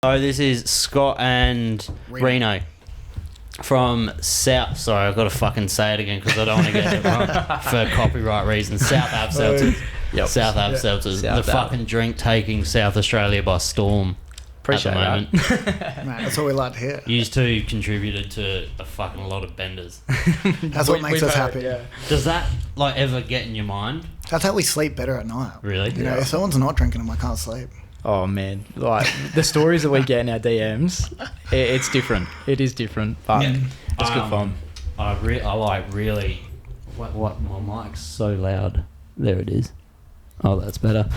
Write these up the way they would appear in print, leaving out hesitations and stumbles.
So this is Scott and Reno from South. Sorry, I've got to fucking say it again because I don't want to get it wrong for copyright reasons. South Ave Seltzers. Yep. South Ave Seltzers. South The fucking drink taking South Australia by storm. Appreciate at the moment. Man, that's what we like to hear. You two contributed to a fucking lot of benders. That's what makes us happy. Yeah. Does that like ever get in your mind? That's how we sleep better at night. Really? You know, if someone's not drinking them, I can't sleep. Oh man, like the stories that we get in our DMs, it's different. It is different, but it's good fun. I like really. What? My mic's so loud. There it is. Oh, that's better.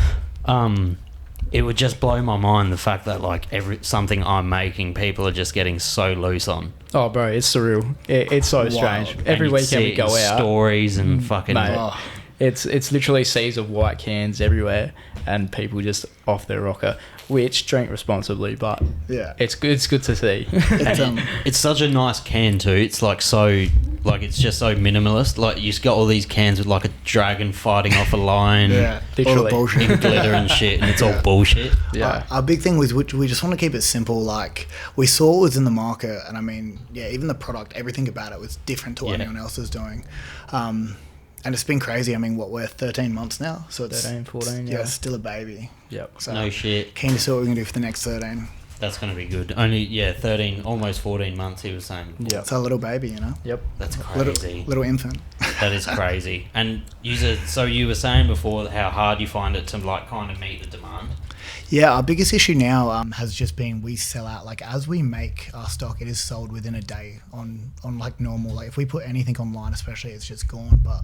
It would just blow my mind the fact that like something I'm making, people are just getting so loose on. Oh, bro, it's surreal. It's so strange. Every weekend we go out, stories and fucking. Mate, it's literally seas of white cans everywhere, and people just off their rocker. Which drink responsibly, but it's good. It's good to see. It's such a nice can too. It's like so, like it's just so minimalist. Like you just got all these cans with like a dragon fighting off a lion, literally all the bullshit. in glitter and shit, and it's all bullshit. Yeah, our big thing was we just want to keep it simple. Like we saw it was in the market, and I mean, even the product, everything about it was different to what anyone else is doing. And it's been crazy. I mean, we're 13 months now, so it's 13, 14, it's still a baby. Yep. So No shit. Keen to see what we can do for the next 13. That's going to be good. Only 13, almost 14 months. He was saying. Yeah, it's a little baby, you know. Yep. That's crazy. Little infant. That is crazy. And you were saying before how hard you find it to like kind of meet the demand. Yeah, our biggest issue now has just been we sell out. Like as we make our stock, it is sold within a day on like normal. Like if we put anything online, especially, it's just gone. But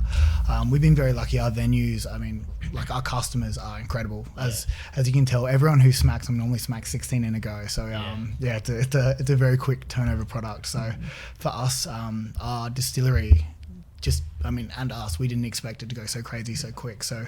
we've been very lucky. Our venues, I mean, like our customers are incredible. As you can tell, everyone who smacks them normally smacks 16 in a go. So it's a very quick turnover product. So for us, our distillery, and us, we didn't expect it to go so crazy so quick. So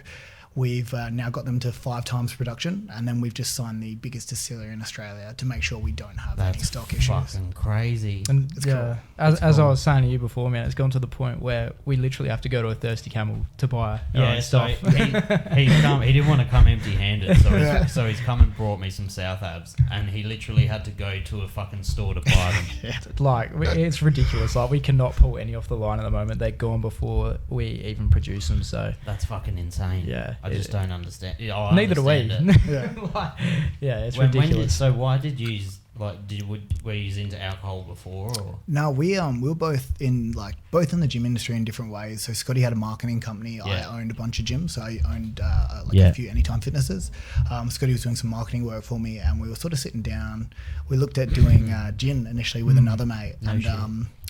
we've now got them to 5 times production, and then we've just signed the biggest distillery in Australia to make sure we don't have any stock issues. That's fucking crazy. And it's cool. As I was saying to you before, man, it's gone to the point where we literally have to go to a Thirsty Camel to buy our own stuff. He didn't want to come empty-handed, so he's come and brought me some South Abs, and he literally had to go to a fucking store to buy them. Like, it's ridiculous. Like, we cannot pull any off the line at the moment. They're gone before we even produce them, so... That's fucking insane. Yeah. I just don't understand. Neither do we. It's ridiculous. So why did you were you into alcohol before? Or? No, we were both in the gym industry in different ways. So Scotty had a marketing company. I owned a bunch of gyms. So I owned a few Anytime Fitnesses. Scotty was doing some marketing work for me, and we were sort of sitting down. We looked at doing gin initially with another mate,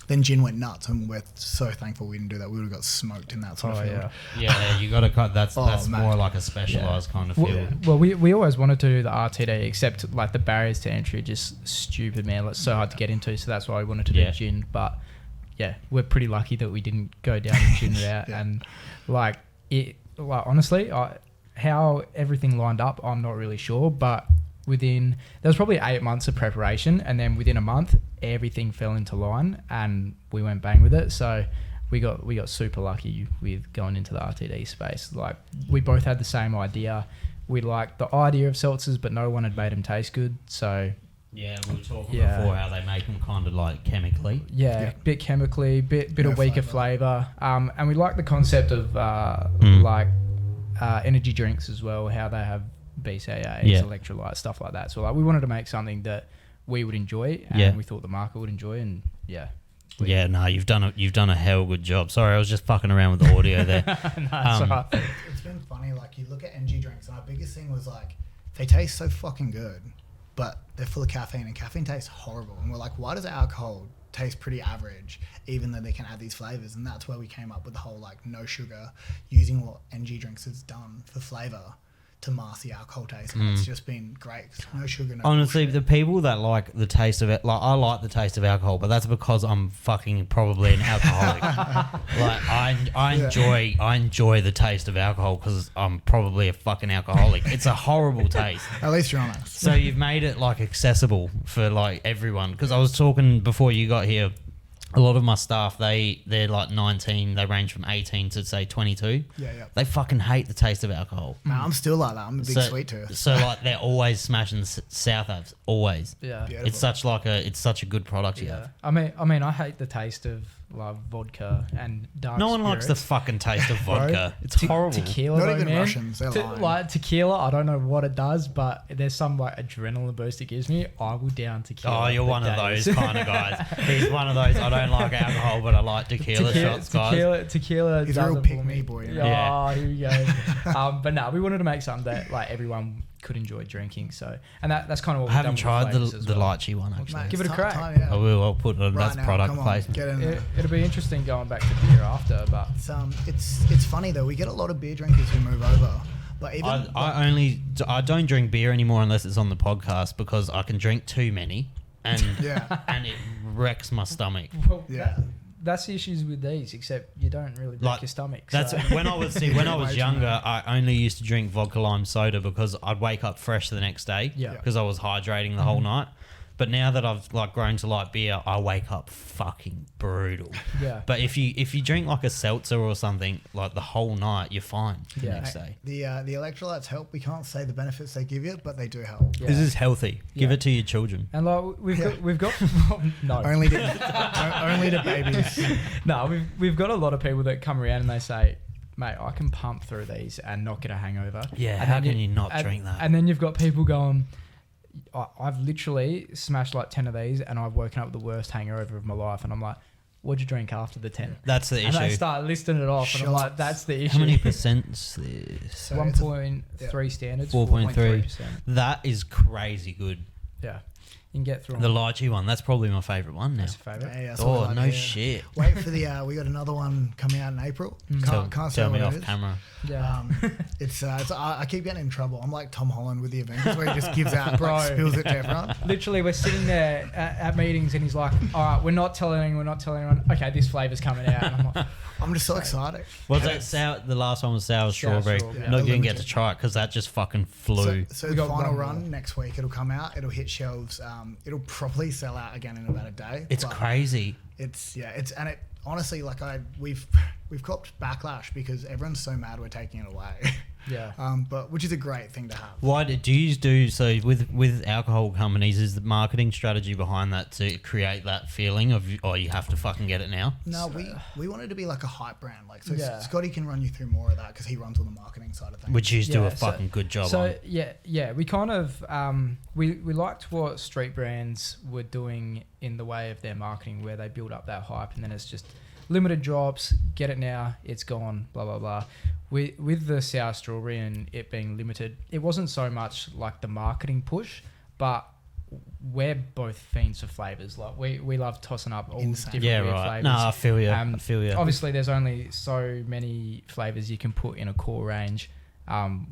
then gin went nuts, and we're so thankful we didn't do that. We would have got smoked in that sort of field. Yeah, you got to cut. That's more like a specialised kind of field. Well, we always wanted to do the RTD, except like the barriers to entry are just stupid, man. It's so hard to get into, so that's why we wanted to do gin. But yeah, we're pretty lucky that we didn't go down the gin route. And honestly, how everything lined up, I'm not really sure, but there was probably 8 months of preparation, and then within a month everything fell into line and we went bang with it. So we got super lucky with going into the RTD space. Like, we both had the same idea. We liked the idea of seltzers, but no one had made them taste good. So yeah, we were talking before how they make them kind of like chemically. Bit chemically, bit of weaker flavour. And we like the concept of energy drinks as well, how they have BCAAs, electrolytes, stuff like that. So like, we wanted to make something that we would enjoy, and we thought the market would enjoy, and you've done a hell good job. Sorry, I was just fucking around with the audio there. It's been funny, like you look at energy drinks, and our biggest thing was like, they taste so fucking good, but they're full of caffeine, and caffeine tastes horrible. And we're like, why does alcohol taste pretty average, even though they can add these flavors? And that's where we came up with the whole like no sugar, using what energy drinks has done for flavor to mask the alcohol taste, and it's just been great. No sugar, no honestly bullshit. The people that like the taste of it, like I like the taste of alcohol, but that's because I'm fucking probably an alcoholic. Like I enjoy the taste of alcohol because I'm probably a fucking alcoholic. It's a horrible taste. At least you're honest. So you've made it like accessible for like everyone, because I was talking before you got here a lot of my staff, they're like 19, they range from 18 to say 22. Yeah. They fucking hate the taste of alcohol. No, I'm still like that. I'm a big sweet tooth. So like they're always smashing South Aves, always. Yeah. Beautiful. It's such a good product you have. I mean, I hate the taste of like vodka and dark. No one likes the spirits. fucking taste of Bro, vodka. It's horrible. Tequila, Not though, even man. Russians, they're lying. Like tequila, I don't know what it does, but there's some like adrenaline boost it gives me. I will down tequila. Oh, you're for one of days. those kind of guys. He's one of those. I don't like alcohol, but I like tequila shots, guys. Tequila. He's a does real it for pick-me me. boy, you know? Yeah. Oh, here we go. But no, we wanted to make something that like everyone could enjoy drinking. So, and that's kind of what I haven't we've tried done the with the lychee one actually. Mate, Give it a it's crack. time, yeah. I will. I'll put it Right as now, product come on, placement. get in there. It'll be interesting going back to beer after, but It's funny though. We get a lot of beer drinkers who move over, but even I don't drink beer anymore unless it's on the podcast because I can drink too many and and it wrecks my stomach. well, Yeah. that's the issues with these. Except you don't really break Like, your stomach. That's so. when I was younger. I only used to drink vodka lime soda because I'd wake up fresh the next day. Yeah. Because I was hydrating the whole night. But now that I've like grown to like beer, I wake up fucking brutal. Yeah. But if you drink like a seltzer or something like the whole night, you're fine the Yeah. next day. the electrolytes help. We can't say the benefits they give you, but they do help. Yeah. This is healthy. Give Yeah. it to your children. And like we've got no Only to babies. no we've got a lot of people that come around and they say, mate, I can pump through these and not get a hangover. Yeah, And how then can you not drink that? And then you've got people going, I've literally smashed like 10 of these and I've woken up with the worst hangover of my life. And I'm like, what'd you drink after the 10? That's the And they issue. start listing it off and I'm like, that's the issue. How many percent's this? So it's 1.3 standards. 4.3. That is crazy good. Yeah. You can get through The them. lychee one, that's probably my favourite one now. That's your favourite. Yeah, that's what we Oh, like no to hear. shit. Wait for we got another one coming out in April. Can't say Tell me what off it is. camera. Yeah. I keep getting in trouble. I'm like Tom Holland with the Avengers where he just gives out, Bro. like, spills it to everyone. Literally, we're sitting there at meetings and he's like, all right, we're not telling anyone. Okay, this flavour's coming out. And I'm like, I'm just so excited. Was that sour? The last one was sour strawberry. strawberry. No, Yeah. you didn't get to try it because that just fucking flew. So We the got final one run more. next week, it'll come out. It'll hit shelves. It'll probably sell out again in about a day. It's but crazy. Honestly, like we've copped backlash because everyone's so mad we're taking it away. yeah. But which is a great thing to have. Why do you do so with alcohol companies? Is the marketing strategy behind that to create that feeling of you have to fucking get it now? No, we wanted to be like a hype brand. Like, so Yeah. Scotty can run you through more of that because he runs all the marketing side of things. Which you do Yeah, a fucking good job So on. yeah, we kind of we liked what street brands were doing in the way of their marketing, where they build up that hype and then it's just limited drops, get it now, it's gone, blah blah blah. With the sour strawberry and it being limited, it wasn't so much like the marketing push, but we're both fiends for flavors. Like we love tossing up all Insane. different Yeah, weird right. flavors. No, I feel you. I feel you. Obviously, there's only so many flavors you can put in a core range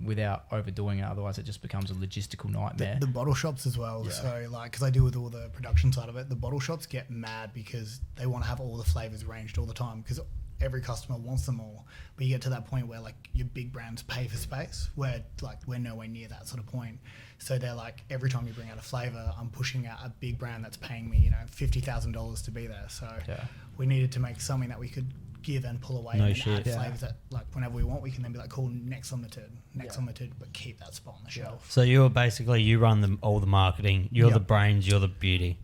without overdoing it. Otherwise, it just becomes a logistical nightmare. The bottle shops as well. Yeah. So like, because I deal with all the production side of it, the bottle shops get mad because they want to have all the flavors ranged all the time because every customer wants them all. But you get to that point where like your big brands pay for space, where like we're nowhere near that sort of point. So they're like, every time you bring out a flavor, I'm pushing out a big brand that's paying me, $50,000 to be there. So Yeah. we needed to make something that we could give and pull away No and shit. add Yeah. flavors that like whenever we want, we can then be like, cool, next limited, but keep that spot on the shelf. So you run all the marketing. You're Yep. the brains. You're the beauty.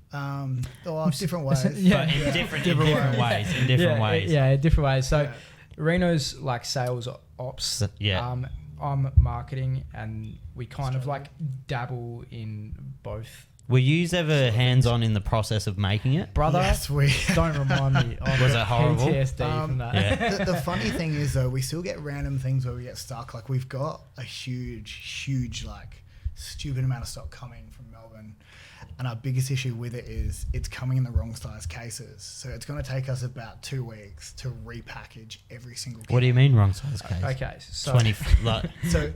Different ways. Yeah. But in different ways. In different ways. Yeah, different ways. So Yeah. Reno's like sales ops. Yeah. I'm marketing, and we kind of like dabble in both. Were you ever hands-on in the process of making it? Brother, Yes, we. don't remind me. I've Was got it horrible? PTSD from that. Yeah. The funny thing is though, we still get random things where we get stuck. Like we've got a huge like stupid amount of stock coming from Melbourne, and our biggest issue with it is it's coming in the wrong size cases. So it's going to take us about 2 weeks to repackage every single can. What do you mean wrong size case? Okay, so 20. Like, So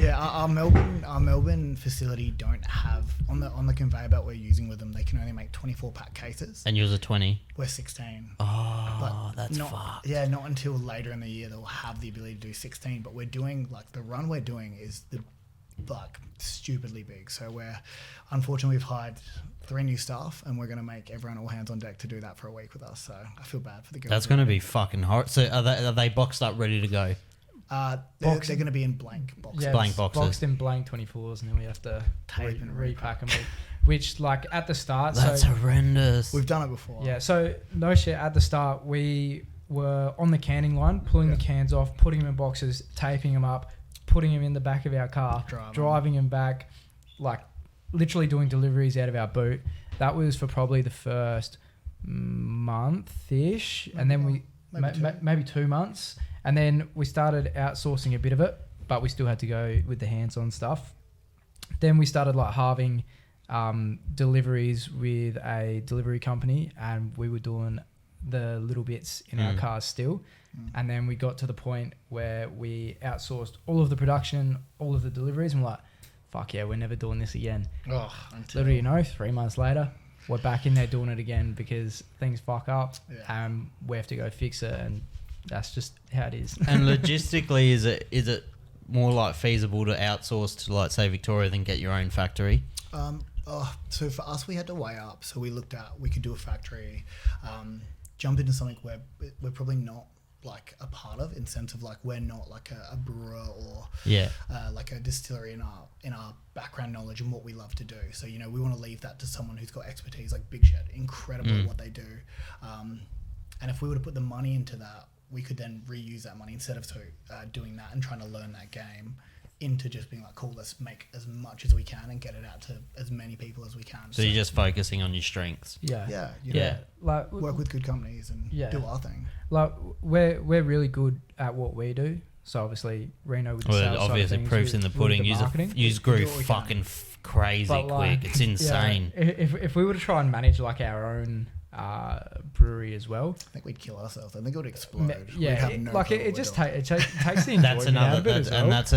yeah, our Melbourne facility don't have on the conveyor belt we're using with them. They can only make 24-pack cases. and yours are 20. We're 16. Oh, that's not, fucked. Yeah, not until later in the year they'll have the ability to do 16. But we're doing like the run we're doing is like stupidly big. So unfortunately we've hired 3 new staff, and we're going to make everyone all hands on deck to do that for a week with us. So I feel bad for the girls. That's going to be fucking horrible. So are they boxed up, ready to go? They're going to be in blank boxes. Yeah, Blank boxes. Boxed in blank 24s, and then we have to Tape and repack them all. Which, like, at the start... That's horrendous. We've done it before. Yeah, so no shit, at the start, we were on the canning line, pulling the cans off, putting them in boxes, taping them up, putting them in the back of our car, driving them back, like, literally doing deliveries out of our boot. That was for probably the first month-ish, and then maybe 2 months. And then we started outsourcing a bit of it, but we still had to go with the hands-on stuff. Then we started like halving deliveries with a delivery company, and we were doing the little bits in our cars still. And then we got to the point where we outsourced all of the production, all of the deliveries, and we're like, fuck yeah, we're never doing this again. Literally, 3 months later, we're back in there doing it again because things fuck up, and we have to go fix it, and that's just how it is. And logistically, is it more like feasible to outsource to, like, say, Victoria than get your own factory? So for us, we had to weigh up. So we looked at, we could do a factory, jump into something where we're probably not like a part of, in sense of like we're not like a brewer or like a distillery in our background knowledge and what we love to do. So, you know, we want to leave that to someone who's got expertise, like Big Shed, incredible at what they do. And if we were to put the money into that, we could then reuse that money instead of doing that and trying to learn that game into just being like, cool, let's make as much as we can and get it out to as many people as we can. So you're just focusing on your strengths. Yeah. Like, work with good companies and do our thing. Like, we're really good at what we do. So obviously Reno with the sales obviously side of proof's in the pudding. You grew fucking crazy like, quick. It's insane. Yeah, if we were to try and manage like our own brewery as well, I think we'd kill ourselves. I think it would explode. Yeah, it just takes the enjoyment out of it as well. And that's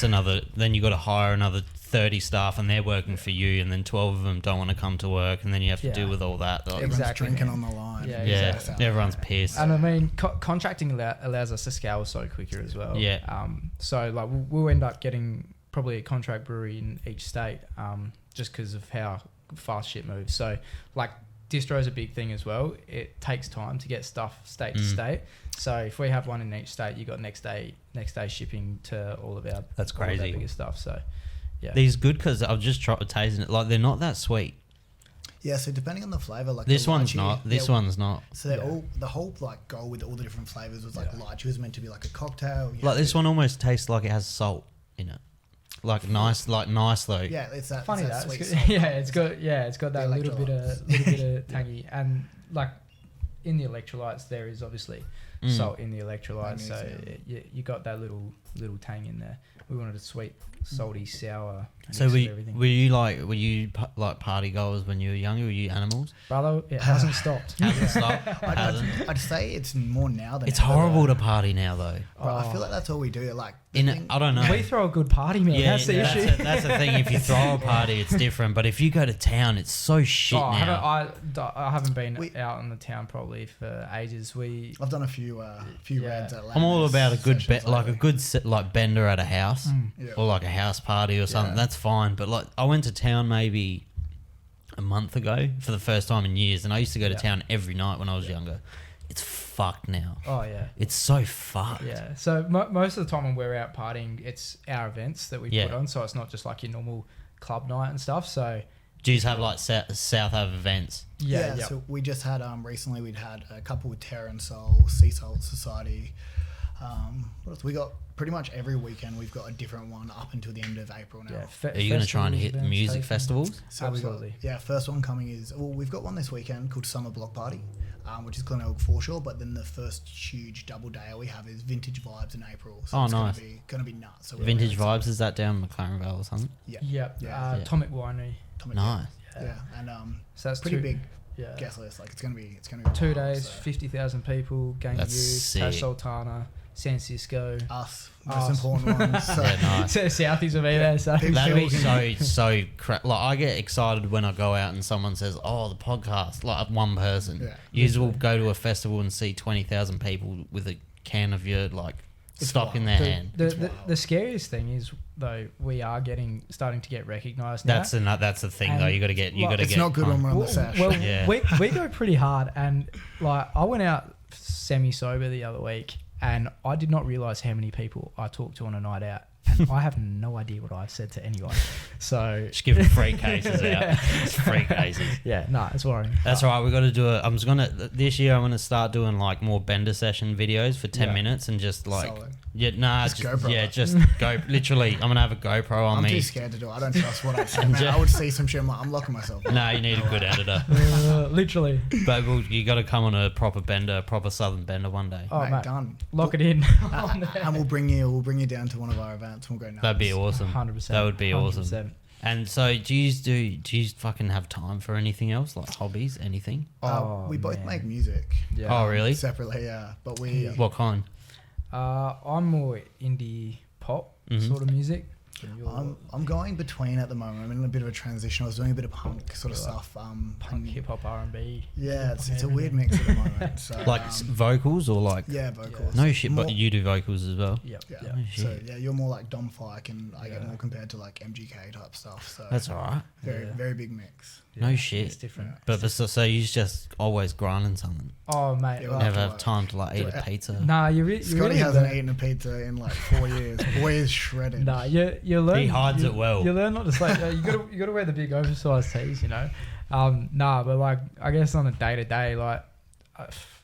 another. Then you got to hire another 30 staff, and they're working for you, and then 12 of them don't want to come to work, and then you have to deal with all that. Like, everyone's drinking on the line. Everyone's pissed. And I mean, contracting allows us to scale so quicker as well. So like we'll end up getting probably a contract brewery in each state, just because of how fast shit moves. So like, distro is a big thing as well. It takes time to get stuff state to state. So if we have one in each state, you got next day shipping to all of our bigger stuff. So yeah, these good because I've just tried tasting it. Like, they're not that sweet. Yeah, so depending on the flavor, like this one's not. This one's not. So they're all, the whole like goal with all the different flavors was like lychee was meant to be like a cocktail. Like this one almost tastes like it has salt in it. Like nice though. Yeah, it's that funny. It's that that sweet salt. It's got that little bit of tangy, and like in the electrolytes there is obviously salt in the electrolytes, so you got that little tang in there. We wanted a sweet, salty, sour. So were you party goers when you were younger? Were you animals? Brother, it hasn't stopped. I'd say it's more now than it's ever. Horrible to party now though. Bro, I feel like that's all we do. Like I don't know. We throw a good party, man. Yeah, that's the issue. That's the thing. If you throw a party, it's different. But if you go to town, it's so shit now. I haven't been out in the town probably for ages. I've done a few reds at I'm all about a good bender at a house or like a house party or something. That's fine. But like, I went to town maybe a month ago for the first time in years, and I used to go to town every night when I was younger. It's fucked now. Oh yeah, it's so fucked. Yeah, so most of the time when we're out partying, it's our events that we put on, so it's not just like your normal club night and stuff. So do you have like South Ave events? So we just had recently we'd had a couple with Terra and Soul, Sea Salt Society. What else? We got pretty much every weekend we've got a different one up until the end of April now. Are you going to try and hit music festivals? So absolutely. First one coming is we've got one this weekend called Summer Block Party, which is Glenelg foreshore. But then the first huge double dayer we have is Vintage Vibes in April. So it's nice. Going to be nuts. So Vintage Vibes, is that down McLaren Vale or something? Atomic Winery. Nice. And so that's pretty big. Guest list. Like it's gonna be 2 days, 50,000 people, Gang of Youth, Tash Sultana, San Cisco, us, most important ones. So nice. So Southies will be there. So that'd be so crap. Like, I get excited when I go out and someone says, "Oh, the podcast!" Like one person. You will go to a festival and see 20,000 people with a can of your like stock in their hand. The scariest thing is though we are starting to get recognised now. That's the thing though. You got to get. It's not good when we're on the sesh. Well, we go pretty hard, and like I went out semi sober the other week, and I did not realise how many people I talked to on a night out. And I have no idea what I've said to anyone. So just giving free cases out. It's free cases. Yeah, no, it's worrying. That's all right. We got to do it. This year I'm gonna start doing like more bender session videos for 10 minutes and just like Solid. Just go. Literally, I'm gonna have a GoPro on me. I'm too scared to do it. I don't trust what I say. Man. I would see some shit. I'm locking myself. No, you need a good editor. Literally. But you got to come on a proper bender, proper southern bender one day. Oh, mate, done. Lock it in. And we'll bring you down to one of our events. We'll go nuts. That'd be awesome. 100%. That would be 100%. awesome. And so, do you fucking have time for anything else, like hobbies, anything? We both make music. Yeah. Oh, really? Separately, yeah. But we. What kind? I'm more indie pop sort of music. I'm going between at the moment. I'm in a bit of a transition. I was doing a bit of punk sort of stuff. Punk, hip hop, R&B. Yeah, it's a weird mix at the moment. So, Like vocals or like? Yeah, vocals. No shit, but you do vocals as well. Yep. Yeah. Yeah. Oh, shit. So yeah, you're more like Dom Fike, and I get more compared to like MGK type stuff. So That's all right. very big mix. No shit. It's different. But so you just always grinding something. Oh, mate. Yeah, like- Never have time to like eat a pizza. Nah, you Scotty really hasn't eaten a pizza in like 4 years. Boy is shredded. Nah, you learn. He hides it well. You learn not to say. You got to wear the big oversized tees, you know. Nah, but like I guess on a day to day, like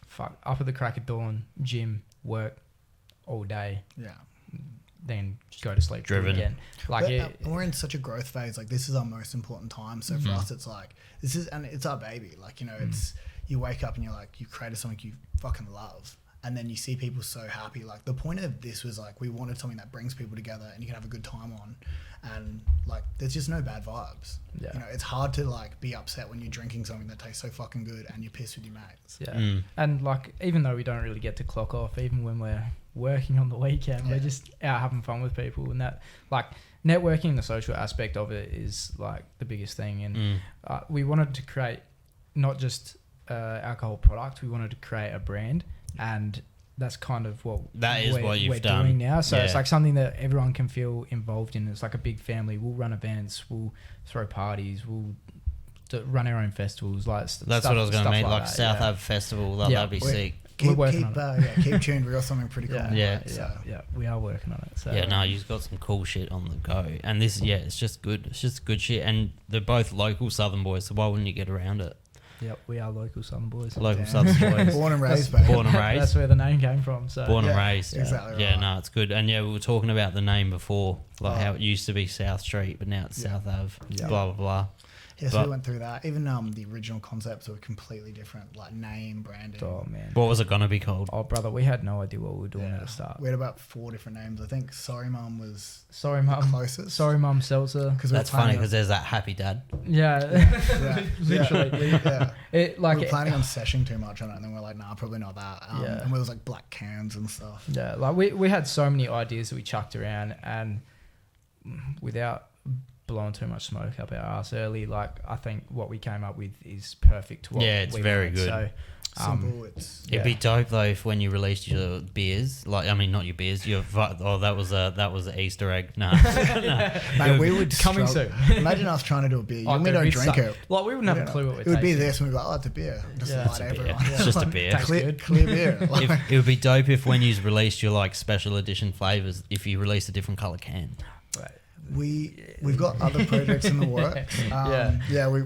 fuck, up at the crack of dawn, gym, work, all day, Yeah. then go to sleep Driven. again. Like But, we're in such a growth phase. Like this is our most important time. So for us, it's like it's our baby. Like it's you wake up and you're like you created something you fucking love. And then you see people so happy. Like the point of this was like we wanted something that brings people together and you can have a good time on, and like there's just no bad vibes. Yeah. You know, it's hard to like be upset when you're drinking something that tastes so fucking good and you're pissed with your mates. Yeah. And like even though we don't really get to clock off, even when we're working on the weekend, we're just out having fun with people, and that like networking, the social aspect of it is like the biggest thing. And we wanted to create not just alcohol product, we wanted to create a brand. And that's kind of what we're done doing now. So it's like something that everyone can feel involved in. It's like a big family. We'll run events. We'll throw parties. We'll run our own festivals. Like that's what I was going to mean. Like that, South Ave Festival. That'd be sick. Keep working on it. Keep tuned. We got something pretty cool. Yeah, we are working on it. So. Yeah, no, you've got some cool shit on the go, and this, it's just good. It's just good shit, and they're both local Southern boys. So why wouldn't you get around it? Yep, we are local Southern boys. Local Southern boys. Born and raised, baby. Born and raised. That's where the name came from. So Born and raised. Exactly. Yeah, right. no, it's good. And yeah, we were talking about the name before, like how it used to be South Street, but now it's South Ave. Yeah. Blah blah blah. Yeah, so we went through that. Even the original concepts were completely different, like name, branding. Oh man. What was it gonna be called? Oh brother, we had no idea what we were doing at the start. We had about 4 different names. I think Sorry Mum was Sorry Mum. closest. Sorry Mum Seltzer. That's funny because there's that Happy Dad. Yeah. Literally. Yeah. It like we were planning on seshing too much on it, and then we're like, nah, probably not that. And we was like black cans and stuff. Yeah, like we had so many ideas that we chucked around, and without blowing too much smoke up our ass early, like I think what we came up with is perfect to what it's we very wanted. good. So Simple. It'd be dope though if when you released your beers, like I mean not your beers, that was a Easter egg. Nah. Mate, we would coming struggle. soon. Imagine us trying to do a beer. Oh, we dude, don't we'd drink suck. it. Like we wouldn't have a clue what we're It would be tasting. this, and we'd be like, oh, it's a beer. Just Yeah. light It's a everyone. beer. It's just a beer. Tastes Clear, good. clear beer. Like, It would be dope if when you released your like special edition flavors, if you released a different color can. Right. we've got other projects in the works.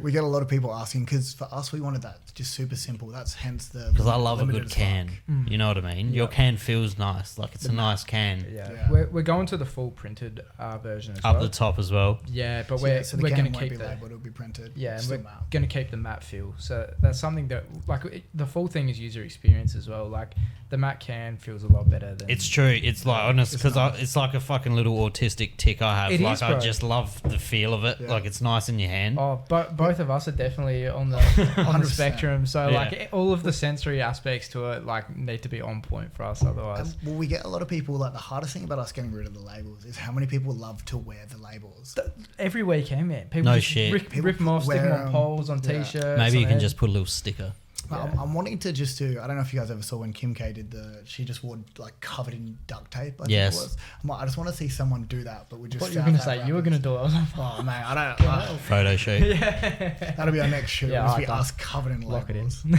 We get a lot of people asking because for us we wanted that just super simple. That's hence the Because I love a limited good as can. fuck. You know what I mean? Your can feels nice. Like it's a nice can. Yeah. We're going to the full printed version as Up well. the top as well. Yeah, but So, we're so the going can to won't keep be the labeled, it'll be printed. yeah, and Still we're matte. going to keep the matte feel. So that's something that like the full thing is user experience as well. Like the matte can feels a lot better than It's true. It's like honest because it's like a fucking little autistic tick I have. It Like is, I bro. just love the feel of it. Yeah. Like it's nice in your hand. Oh, but both of us are definitely on the 100%. spectrum. So Yeah. like all of the sensory aspects to it like need to be on point for us. Otherwise, Well, we get a lot of people, like the hardest thing about us getting rid of the labels is how many people love to wear the labels. every weekend, man, people No just shit. rip them off, stick wear them on 'em. poles, on Yeah. t-shirts. Maybe you on can head. just put a little sticker. I'm wanting to just do. I don't know if you guys ever saw when Kim K did she just wore like covered in duct tape. I think it was. I just want to see someone do that, but we just. What you were going to say? You were going to do it. Oh man, I don't. Photo shoot. Yeah. That'll be our next shoot. Yeah, It'll be us covered in lock labels. it in.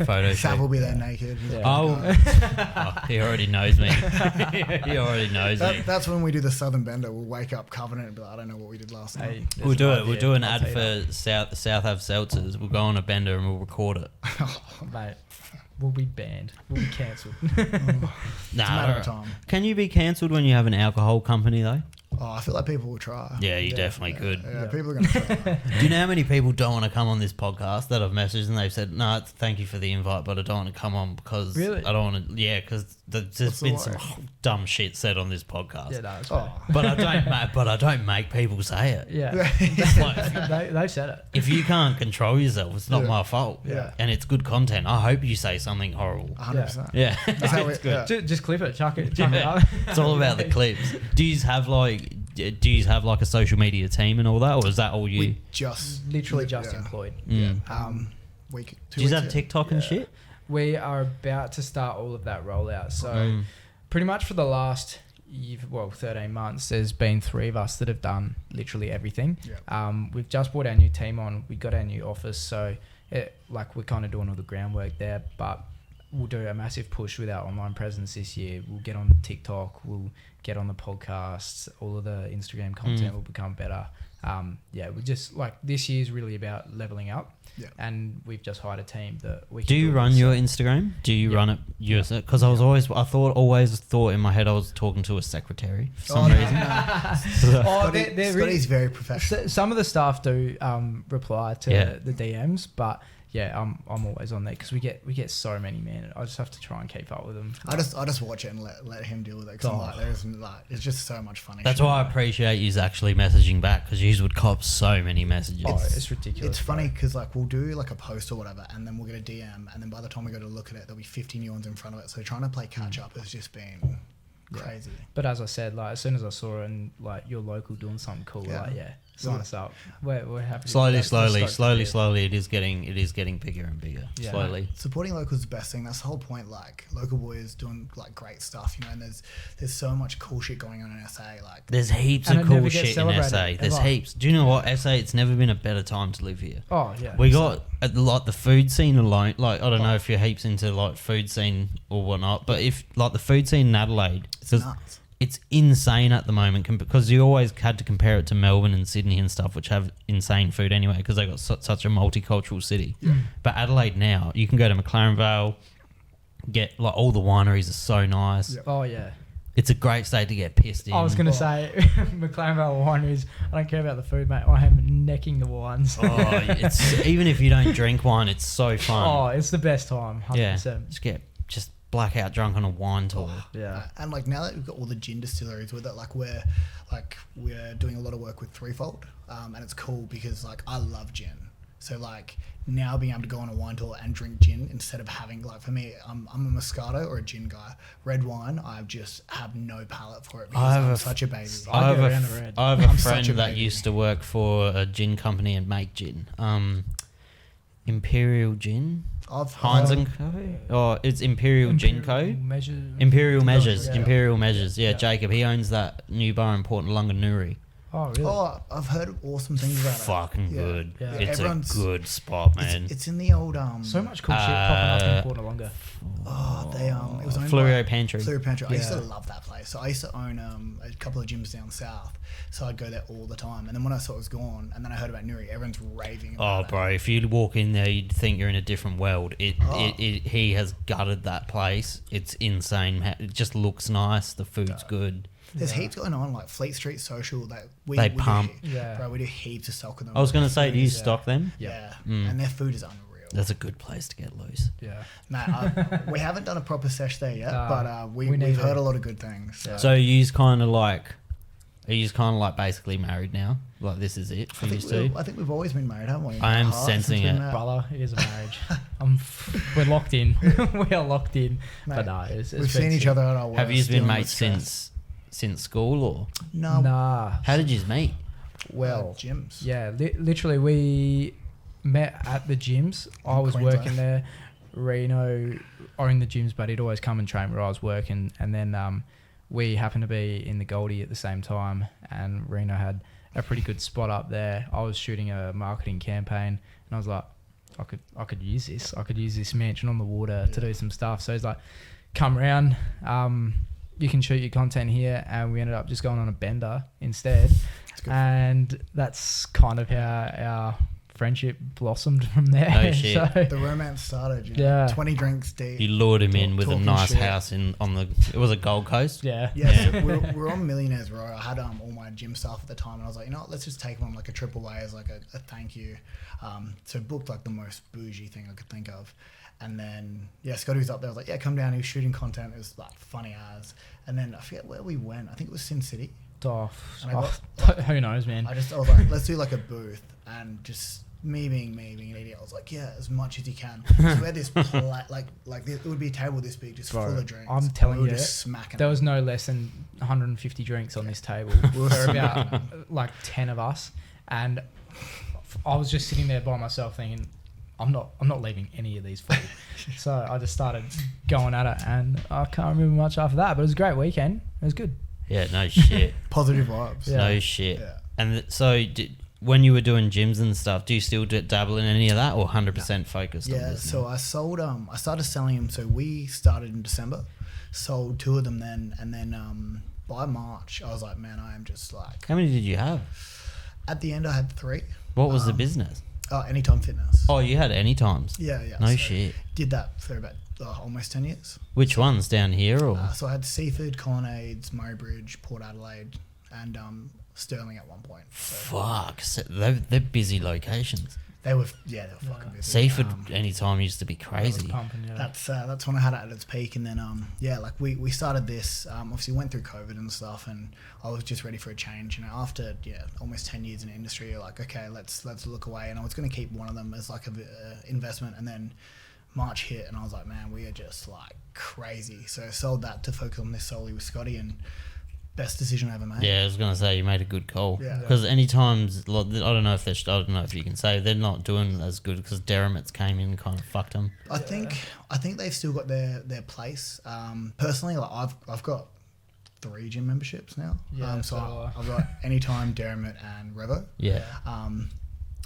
Photo shoot. Sav will be there naked. Yeah. Oh, he already knows me. He already knows me. That's when we do the Southern Bender. We'll wake up covered and be like, I don't know what we did last night. We'll do it. We'll do an ad for South Ave Seltzers. We'll go on a bender and we'll record it. Mate, we'll be banned. We'll be cancelled. It's a matter of time. Can you be cancelled when you have an alcohol company though? Oh, I feel like people will try. Yeah, you definitely could. Yeah, people are going to try. Do you know how many people don't want to come on this podcast that I've messaged and they've said, no, thank you for the invite, but I don't want to come on because I don't want to. Yeah, because there's been some dumb shit said on this podcast. Yeah, no, it's fine. But I don't make people say it. Yeah. It's like, They've said it. if you can't control yourself, it's not my fault. Yeah. And it's good content. I hope you say something horrible. 100%. Yeah. That's how It's good. Just clip it, chuck it Yeah. up. It's all about the clips. Do you have like a social media team and all that, or is that all you? We just Literally just employed. Mm. Week. Do you have TikTok and shit? We are about to start all of that rollout. So pretty much for the last 13 months, there's been 3 of us that have done literally everything. We've just brought our new team on. We got our new office, so we're kind of doing all the groundwork there, but we'll do a massive push with our online presence this year. We'll get on TikTok, we'll get on the podcasts, all of the Instagram content will become better. We just this year's really about leveling up. Yeah. And we've just hired a team that we can do you run your Instagram? Do you run it yourself? Because I always thought in my head I was talking to a secretary for some reason. Scotty's very professional. Some of the staff do reply to the DMs, but I'm always on there because we get so many, man. I just have to try and keep up with them. I just watch it and let him deal with it because it's just so much funny. That's why I appreciate you actually messaging back, because you would cop so many messages. It's ridiculous. It's funny because we'll do a post or whatever, and then we'll get a DM, and then by the time we go to look at it, there'll be 50 new ones in front of it. So trying to play catch up has just been crazy. But as I said, as soon as I saw it and you're local doing something cool, sign us up. We're happy. Slowly, it is getting bigger and bigger. Yeah. Slowly. Supporting locals is the best thing. That's the whole point. Local boys doing great stuff, and there's so much cool shit going on in SA. There's heaps of cool shit in SA. There's heaps. Do you know what, SA? It's never been a better time to live here. Oh yeah. We got the food scene alone. I don't know if you're heaps into food scene or whatnot, but if the food scene in Adelaide, it's nuts. It's insane at the moment because you always had to compare it to Melbourne and Sydney and stuff, which have insane food anyway because they got such a multicultural city. Yeah. But Adelaide now, you can go to McLaren Vale, get all the wineries are so nice. Yep. Oh yeah. It's a great state to get pissed in. I was going to say, McLaren Vale wineries, I don't care about the food, mate. I am necking the wines. It's even if you don't drink wine, it's so fun. Oh, it's the best time, 100%. Yeah, just blackout drunk on a wine tour. Yeah. And now that we've got all the gin distilleries with it, we're doing a lot of work with Threefold, and it's cool because I love gin. So now being able to go on a wine tour and drink gin instead of having for me, I'm a Moscato or a gin guy. Red wine, I just have no palate for it because I'm such a baby. I have a friend that used to work for a gin company and make gin. Imperial Gin. Heinz and Co. It's Imperial Gin Co. Imperial Measures. Yeah, Jacob. He owns that new bar in Port Lunganuri. Oh, really? Oh, I've heard awesome things about it. Fucking good. Yeah. It's a good spot, man. It's in the old so much cool shit popping up in Port Lunga. It was owned Fluoro by Pantry. Fluoro Pantry. I used to love that place. So I used to own a couple of gyms down south. So I'd go there all the time. And then when I saw it was gone, and then I heard about Nuri, everyone's raving about it. Bro, if you walk in there, you'd think you're in a different world. He has gutted that place. It's insane. It just looks nice. The food's good. There's heaps going on, Fleet Street Social. That we pump. Bro, we do heaps of stock with them. I was going to say, do you stock them? Yeah. And their food is unreal. That's a good place to get loose. Yeah. We haven't done a proper sesh there yet, but we've heard a lot of good things. Yeah. So you's kind of basically married now? This is it for you two? I think we've always been married, haven't we? I am sensing it. Brother, it is a marriage. We're locked in. We are locked in. Mate, but it's we've seen each other at our worst. Have you been mates since school or? No. Nah. How did you meet? Well, gyms. Yeah, literally we met at the gyms. I was Queensland. working there. Reno owned the gyms, but he'd always come and train where I was working. And then we happened to be in the Goldie at the same time, and Reno had a pretty good spot up there. I was shooting a marketing campaign, and I was like, I could use this. I could use this mansion on the water to do some stuff. So he's like, come around. You can shoot your content here, and we ended up just going on a bender instead. And that's kind of how our friendship blossomed from there. No shit. So, The romance started. You know, 20 drinks deep. You lured him in with a talking nice shit. house it was a Gold Coast. yeah. Yeah, so we're on Millionaires Row. I had all my gym staff at the time, and I was like, you know what, let's just take them on like a triple A as like a thank you. So booked like the most bougie thing I could think of. And then, Scotty was up there. I was like, yeah, come down. He was shooting content. It was like funny as. And then I forget where we went. I think it was Sin City. Who knows, man? I was like, let's do like a booth. And just me being an idiot, I was like, yeah, as much as you can. So we had this it would be a table this big, just full of drinks. I'm telling you, just smacking there them. was no less than 150 drinks on this table. We were about like 10 of us, and I was just sitting there by myself thinking, I'm not leaving any of these full. So I just started going at it, and I can't remember much after that, but it was a great weekend. It was good. Yeah, no shit. Positive vibes. Yeah. No shit. Yeah. And so when you were doing gyms and stuff, do you still dabble in any of that, or 100% focused on this? So I sold. I started selling them. So we started in December, sold 2 of them then, and then by March I was like, man, I am just like. How many did you have? At the end, I had 3. What was the business? Anytime Fitness. Oh, you had Anytimes. Yeah. No so shit. Did that for about almost 10 years. Which ones down here or? So I had Seaford, Colonnades, Murray Bridge, Port Adelaide, and Stirling at one point. So Fuck, so they're busy locations. they were fucking busy. Seaford Anytime used to be crazy. Pumping, yeah. That's when I had it at its peak, and then we started this. Obviously went through COVID and stuff, and I was just ready for a change. You know, after almost 10 years in the industry, you're like, okay, let's look away. And I was going to keep one of them as like a investment, and then March hit, and I was like, man, we are just like crazy. So I sold that to focus on this solely with Scotty, and best decision I ever made. Yeah, I was gonna say you made a good call. Yeah. Because Anytimes, I don't know if you can say they're not doing as good because Derrimits came in and kind of fucked them. I think they've still got their place. Personally, like I've got 3 gym memberships now. Yeah, So I've got Anytime, Derrimit, and Revo. Yeah.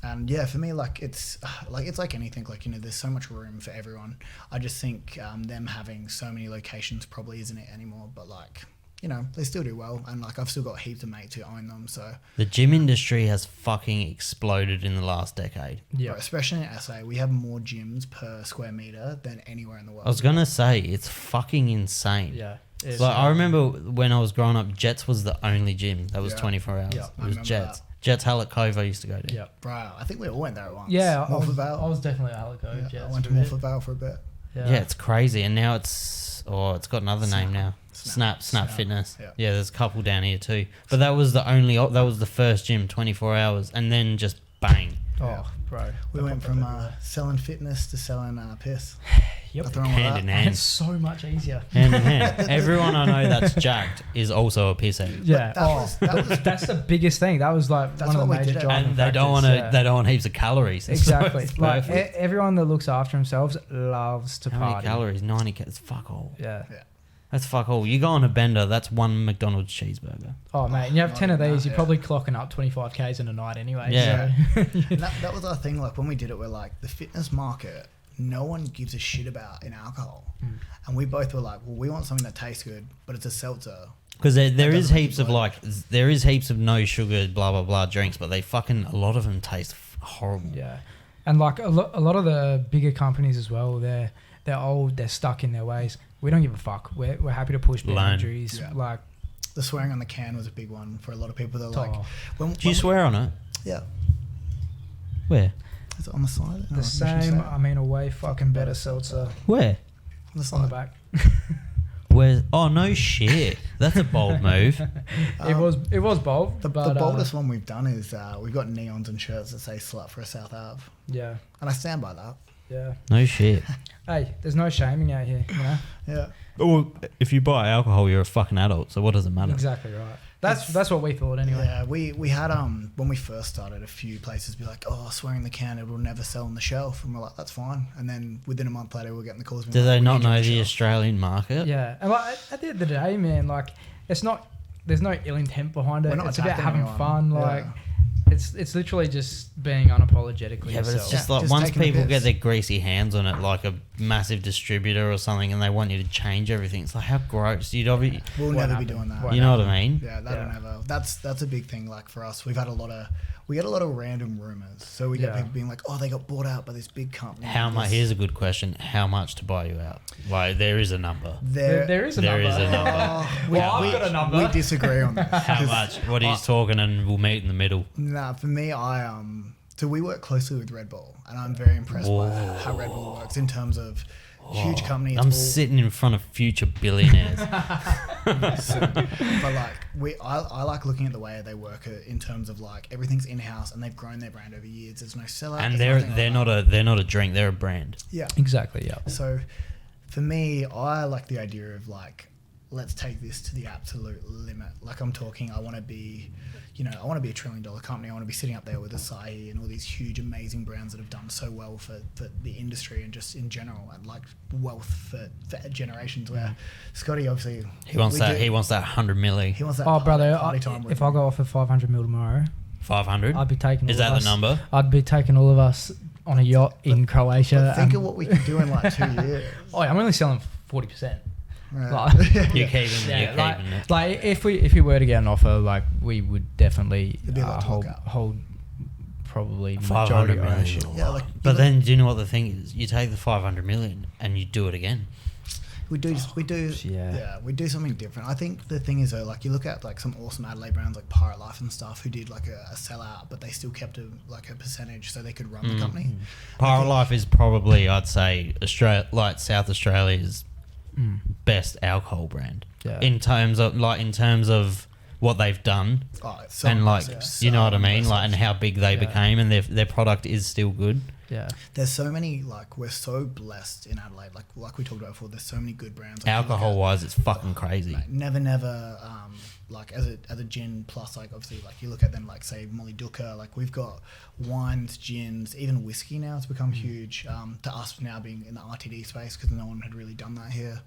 And yeah, for me, like it's like anything. Like, you know, there's so much room for everyone. I just think them having so many locations probably isn't it anymore. But like, you know, they still do well, and like I've still got heaps of mates who own them. So The gym industry has fucking exploded in the last decade. Yeah. especially in SA, we have more gyms per square meter than anywhere in the world. I was gonna say it's fucking insane. Yeah. Like I remember when I was growing up, Jets was the only gym that was Yeah. 24 hours. Yeah, It I was remember Jets. that. Jets Hallett Cove I used to go to. Yeah. Bro, I think we all went there at once. Yeah, I Morpeth was Vale. definitely a Halico. Yeah, I went to Morpeth Vale for a bit. Yeah, it's crazy, and now it's got another name now. Snap Fitness. Yeah. Yeah, there's a couple down here too. But that was the first gym, 24 hours, and then just bang. Oh, bro. We went from selling fitness to selling piss. Yep. Nothing wrong with Hand that. in And hand. it's so much easier. Hand in hand. Everyone I know that's jacked is also a pisshead. Yeah. That was That's the biggest thing. That was like That's one of the what we major did. driving And they don't factors, want they don't want heaps of calories. So Exactly. it's Like perfect. everyone that looks after themselves loves to How many party. calories? 90 calories. Fuck all. Yeah. That's fuck all. You go on a bender, that's 1 McDonald's cheeseburger. Oh, mate, and you have not 10 of even these, that, you're yeah. probably clocking up 25 Ks in a night anyway. Yeah. So. and that was our thing. Like when we did it, we're like, the fitness market, no one gives a shit about in alcohol, and we both were like, well, we want something that tastes good, but it's a seltzer. Because there That is doesn't heaps of bloat. there is heaps of no sugar, blah blah blah drinks, but they fucking a lot of them taste horrible. Yeah. And like a lot of the bigger companies as well, they're old, they're stuck in their ways. We don't give a fuck. We're happy to push Learn. boundaries. Yeah. Like, The swearing on the can was a big one for a lot of people. They're like, oh, Do you swear on it? Yeah, Where? is it on the side? the same, I mean, a way fucking better seltzer Where? On the on the side. back. Where? Oh no shit! That's a bold move. It was bold. The but, boldest one we've done is we've got neons and shirts that say "slut for a South Ave," Yeah. and I stand by that. Yeah. No shit. Hey, there's no shaming out here, you know? Yeah, Well, if you buy alcohol, you're a fucking adult. So what does it matter? Exactly right. That's what we thought anyway. Yeah, we had when we first started, a few places be like, "Oh, swearing the can, it will never sell on the shelf," and we're like, "That's fine." And then within a month later, we're getting the calls. Do they not know the Australian market? Yeah, and like at the end of the day, man, like it's not. There's no ill intent behind it. It's about having fun. Like it's literally just being unapologetically yourself. But it's just like once people get their greasy hands on it, like a massive distributor or something, and they want you to change everything, it's like, how gross. We'll never be doing that. You know what I mean? Yeah, that'll never. That's a big thing. Like for us, we get a lot of random rumors. So we get people being like, "Oh, they got bought out by this big company." How much? Here's a good question: how much to buy you out? Like, there is a number. There is a number. There is a number. I've got a number. We disagree on that. How much? What are you talking? And we'll meet in the middle. Nah, for me, so we work closely with Red Bull, and I'm very impressed by how Red Bull works in terms of huge company. I'm sitting in front of future billionaires. But like I like looking at the way they work in terms of like everything's in house, and they've grown their brand over years. There's no sellout, and they're not a drink. They're a brand. Yeah, exactly. Yeah. So for me, I like the idea of like, let's take this to the absolute limit. Like I'm talking, I want to be a $1 trillion company. I want to be sitting up there with Asahi and all these huge, amazing brands that have done so well for the industry and just in general, and like wealth for generations. Where Scotty, obviously, he wants that 100 million. He wants that. Oh, brother! time if I go off for 500 mil tomorrow, 500, I'd be taking. Is that the number? I'd be taking all of us on a yacht in Croatia. Think of what we could do in like 2 years. Oh, I'm only selling 40%. You're keeping it. Like if we were to get an offer, like we would definitely hold probably majority ownership. Yeah, but then do you know what the thing is? You take the 500 million and you do it again. We do something different. I think the thing is though, like you look at like some awesome Adelaide brands like Pirate Life and stuff who did like a sellout, but they still kept a percentage so they could run the company. Pirate Life is probably, I'd say, South Australia's best alcohol brand. Yeah. In terms of what they've done, and like you know what I mean, like and how big they became, and their product is still good. Yeah. There's so many, like, we're so blessed in Adelaide. Like we talked about before, there's so many good brands. Like alcohol-wise, it's fucking crazy. Like, never, like, as a gin plus, like, obviously, like, you look at them, like, say, Molly Duca, like, we've got wines, gins, even whiskey now has become huge. To us now being in the RTD space, because no one had really done that here.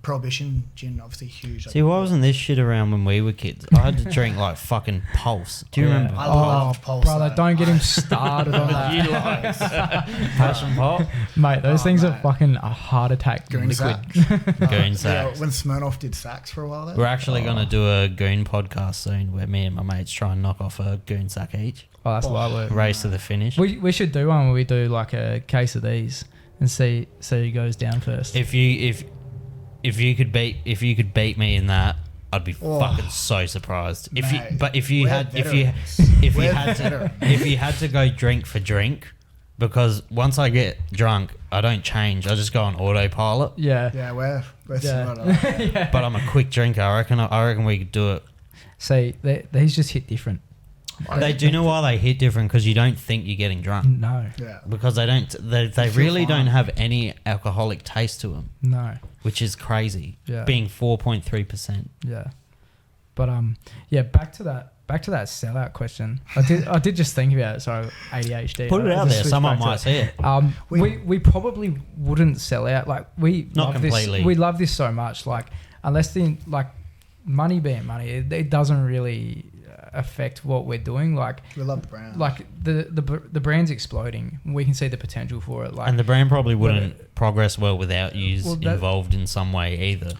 Prohibition gin, obviously huge. See, why wasn't this shit around when we were kids? I had to drink like fucking Pulse. Do you remember? I love Pulse. Brother, don't get him started on that. You like passion pop, mate. Those things are fucking a heart attack Goon liquid. Goon sacks. When Smirnoff did sacks for a while there. We're actually going to do a goon podcast soon where me and my mates try and knock off a goon sack each. Oh, that's light work. Race to the finish. We should do one where we do like a case of these and see who goes down first. If you could beat me in that, I'd be fucking so surprised. If you had to go drink for drink, because once I get drunk, I don't change. I just go on autopilot. Yeah, we're similar. Yeah. But I'm a quick drinker. I reckon we could do it. See, these just hit different. They do know why they hit different, because you don't think you're getting drunk. No. Yeah. Because they don't. They really don't have any alcoholic taste to them. No. Which is crazy. Yeah. Being 4.3%. Yeah. But back to that sellout question. I did just think about it. So ADHD. Put it out there. Someone might see it. We probably wouldn't sell out. Like we not love completely. We love this so much. Like unless money being money, it doesn't really affect what we're doing. Like we love the brand. Like the brand's exploding. We can see the potential for it. Like, and the brand probably wouldn't progress well without you involved in some way either.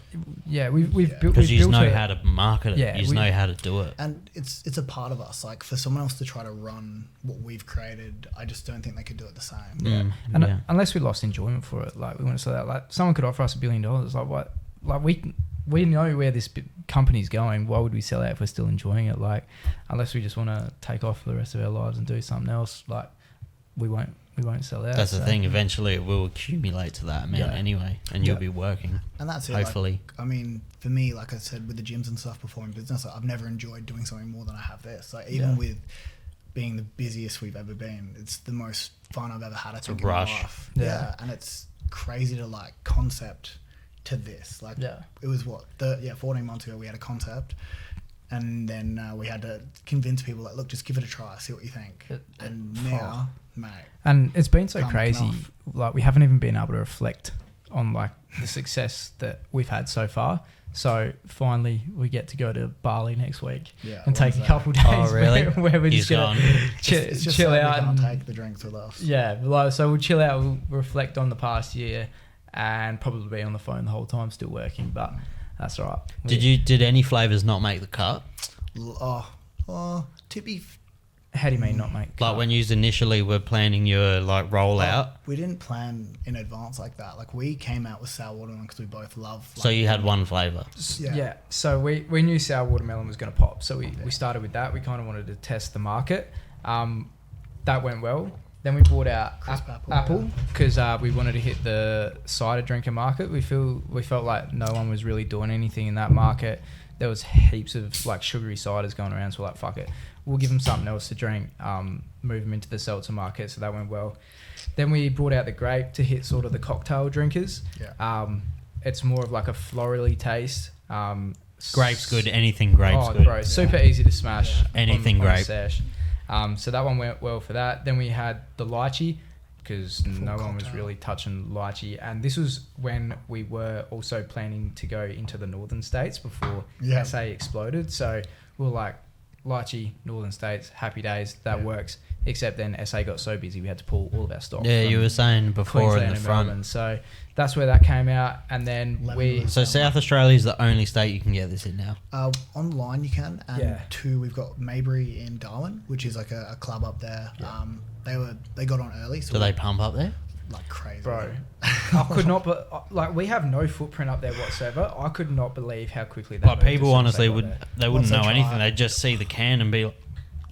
Yeah, we've built, because you know how to market it. Yeah, you know how to do it. And it's a part of us. Like for someone else to try to run what we've created, I just don't think they could do it the same. Yeah, and unless we lost enjoyment for it, like we want to say that, like someone could offer us $1 billion. Like what? Like we know where this company's going. Why would we sell out if we're still enjoying it? Like, unless we just want to take off for the rest of our lives and do something else, like we won't sell out. That's the thing. Eventually, it will accumulate to that amount anyway, and you'll be working. And that's it. Hopefully, like, I mean, for me, like I said, with the gyms and stuff before in business, like, I've never enjoyed doing something more than I have this. Like even with being the busiest we've ever been, it's the most fun I've ever had. I think in my life. Yeah, and it's crazy to like concept to this. Like it was 14 months ago we had a concept. And then we had to convince people that, look, just give it a try, see what you think. And now, mate. And it's been so Can't crazy. make enough. Like, we haven't even been able to reflect on like the success that we've had so far. So finally, we get to go to Bali next week and take a couple days where we're just going to chill out. And take the drinks with us. Yeah, like, so we'll chill out, we'll reflect on the past year, and probably be on the phone the whole time, still working. But that's all right. Did any flavours not make the cut? To be... How do you mean not make? Like when you initially were planning your like rollout? We didn't plan in advance like that. Like we came out with sour watermelon because we both love. So you had one flavour? Yeah. So we knew sour watermelon was going to pop. So we started with that. We kind of wanted to test the market. That went well. Then we brought out apple because we wanted to hit the cider drinker market. We felt like no one was really doing anything in that market. There was heaps of like sugary ciders going around. So we're like, fuck it. We'll give them something else to drink, move them into the seltzer market. So that went well. Then we brought out the grape to hit sort of the cocktail drinkers. Yeah. It's more of like a florally taste. Grape's good. Anything grape's good. Bro, super easy to smash. Anything grape. Sesh. So that one went well for that. Then we had the lychee because no one was really touching lychee. And this was when we were also planning to go into the northern states before SA exploded. So we were like, lychee, northern states, happy days, that works. Except then SA got so busy we had to pull all of our stock. Yeah, you were saying before Queensland in the and front. Melbourne. So that's where that came out. And then So South Australia is the only state you can get this in now? Online you can. And two, we've got Maybury in Darwin, which is like a club up there. Yeah. They got on early. So do they pump up there? Like crazy. Bro, I could not, but like we have no footprint up there whatsoever. I could not believe how quickly they. Like people honestly wouldn't know anything. It. They'd just see the can and be like,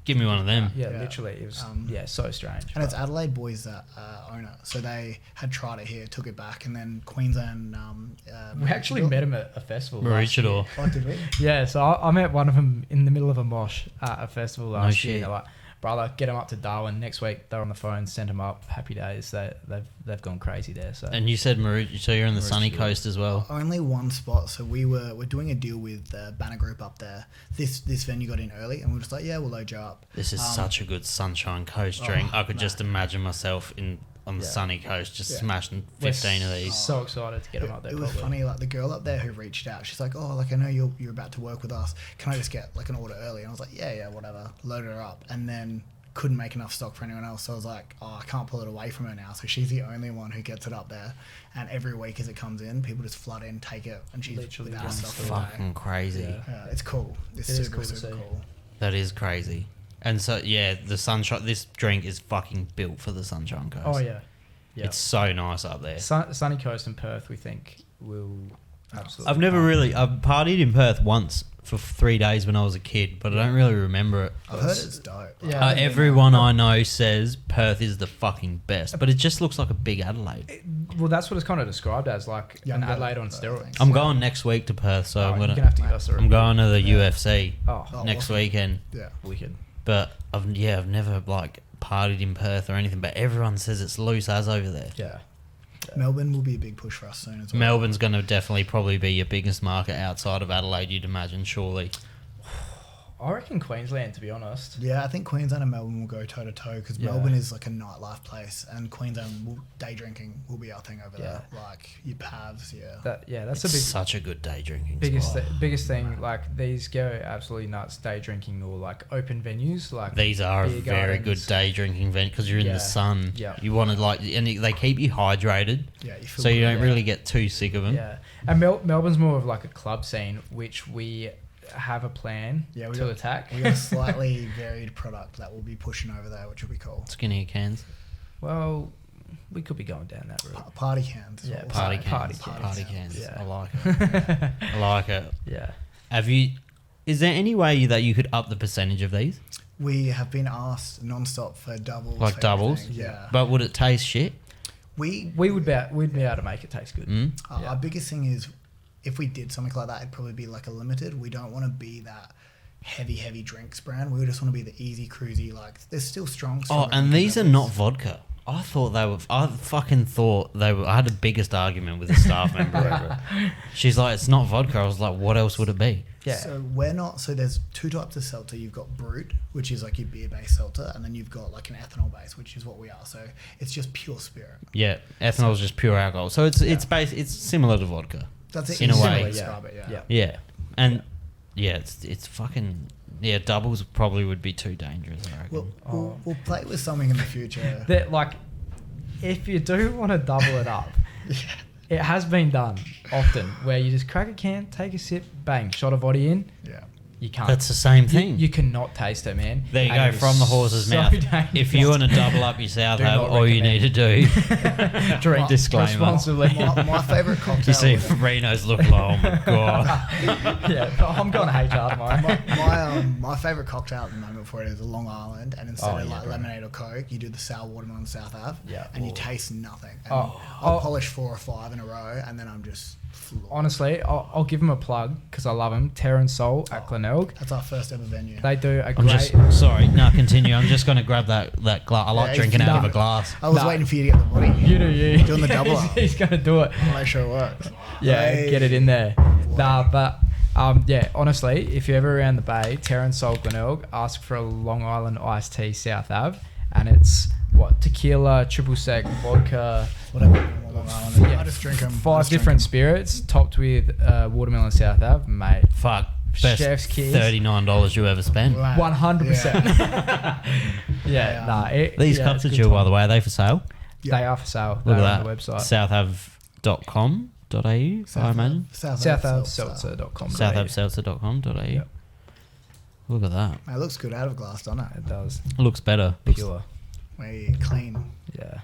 "Give me one of them." Yeah, literally, it was so strange. And it's Adelaide boys that own it, so they had tried it here, took it back, and then Queensland. We actually met them at a festival. Maroochydore. Oh, did we? Yeah, so I met one of them in the middle of a mosh at a festival last year. Shit. They're like, brother, get them up to Darwin next week. They're on the phone, sent them up. Happy days. They've gone crazy there. So. And you said Maroochydore, so you're on the sunny coast as well. Only one spot. So we're doing a deal with the Banner Group up there. This venue got in early, and we were just like, yeah, we'll load you up. This is such a good Sunshine Coast drink. I could just imagine myself on the sunny coast just smashing 15 of these. So excited to get them up there. It was funny, like the girl up there who reached out, she's like, oh, like I know you're about to work with us. Can I just get like an order early? And I was like, yeah, whatever. Loaded her up, and then couldn't make enough stock for anyone else. So I was like, oh, I can't pull it away from her now. So she's the only one who gets it up there. And every week as it comes in, people just flood in, take it, and she's literally without stock. Fucking crazy. Yeah, it's cool. It's super cool. That is crazy. And so, yeah, the Sunshine, this drink is fucking built for the Sunshine Coast. Oh, yeah. It's so nice up there. Sunny Coast and Perth, we think, will absolutely... I've partied in Perth once for 3 days when I was a kid, but I don't really remember it. I've heard it's dope. Yeah, everyone I know says Perth is the fucking best, but it just looks like a big Adelaide. Well, that's what it's kind of described as, like an Adelaide on steroids. I'm going next week to Perth, so I'm gonna have to give us a I'm going to the UFC next awesome. weekend. Yeah, wicked. But I've never like partied in Perth or anything, but everyone says it's loose as over there. Yeah. Melbourne will be a big push for us soon as well. Melbourne's going to definitely probably be your biggest market outside of Adelaide, you'd imagine, surely. I reckon Queensland, to be honest. Yeah, I think Queensland and Melbourne will go toe to toe because Melbourne is like a nightlife place, and Queensland day drinking will be our thing over there. Like your pavs, that's such a good day drinking biggest thing. Like these go absolutely nuts day drinking or like open venues. Like these are a very good day drinking venue because you're in the sun. Yeah, you want to and they keep you hydrated. Yeah, you feel so you don't really get too sick of them. Yeah, and Melbourne's more of like a club scene, which we have a plan to attack. We got a slightly varied product that we'll be pushing over there, which will be cool. Skinnier cans. Well, we could be going down that route. Party cans. Yeah, party cans. Yeah. I like it. I like it. Yeah. Is there any way that you could up the percentage of these? We have been asked non-stop for doubles. Like doubles? Yeah. But would it taste shit? We'd be able to make it taste good. Our biggest thing is, if we did something like that, it'd probably be like a limited. We don't want to be that heavy drinks brand. We just want to be the easy, cruisy, like, there's still strong. And these are not vodka. I fucking thought they were. I had the biggest argument with a staff member over it. She's like, it's not vodka. I was like, what else would it be? Yeah. So we're not. So there's two types of seltzer. You've got brut, which is like your beer-based seltzer, and then you've got like an ethanol-based, which is what we are. So it's just pure spirit. Yeah, ethanol is just pure alcohol. So it's similar to vodka. That's it. In a way. Similar to describe it, yeah. Yeah, and it's fucking doubles probably would be too dangerous. I reckon. We'll play with something in the future. That, like, if you do want to double it up, it has been done often where you just crack a can, take a sip, bang, shot of vodka in. Yeah. You can't. That's the same thing. You cannot taste it, man. There you And go, it from is the horse's so mouth. dangerous. If you want to double up your South Do Ave, not all you need to do, drink disclaimer. responsibly. My favourite cocktail. You see Reno's look like, oh my god. Yeah, I'm going to HR tomorrow. My favourite cocktail at the moment for it is a Long Island, and instead of like lemonade or Coke, you do the sour watermelon South Ave, and you taste nothing. And I'll polish 4 or 5 in a row, and then I'm just floored. Honestly, I'll give them a plug because I love them. Terra and Soul at Glenelg. That's our first ever venue. They do a I'm great. just sorry. No, continue. I'm just going to grab that glass. I like drinking out of a glass. I was waiting for you to get the body. You do you. Doing the double up. He's going to do it. I'll make sure it works. Yeah, get it in there. Nah, but honestly, if you're ever around the Bay, Terra and Soul Glenelg, ask for a Long Island iced tea South Ave, and it's tequila, triple sec, vodka, Whatever. Long Island. I just drink them. 5 different spirits, topped with watermelon South Ave, mate. Fuck. Best Chef's kiss. $39 you ever spent. 100%. Yeah, nah. These cups are chill, by the way. Are they for sale? They are for sale. Look They're at on that. the website. southave.com.au, I imagine. southaustralia.com. southaustralia.com.au. Yep. Look at that. It looks good out of glass, doesn't it? It does. It looks better. Pure. Way clean. Yeah.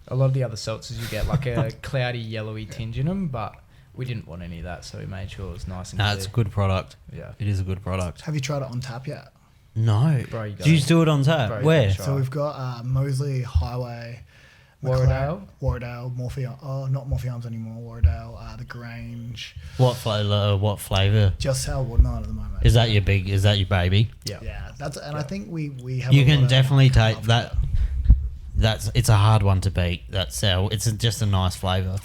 A lot of the other seltzers you get like a cloudy yellowy tinge in them, but we didn't want any of that, so we made sure it was nice and Nah, clear. it's a good product. Yeah. It is a good product. Have you tried it on tap yet? No. Bro, you Do you do it on tap? Bro, Where? try. So we've got Moseley, Highway, Warradale? Warradale, Morphe. Oh, not Morphe Arms anymore. Warradale, the Grange. What flavour? Just sour watermelon at the moment. Is that your baby? Yeah, that's I think we have. You a can lot of definitely take love that. It's a hard one to beat. That sour. It's just a nice flavour.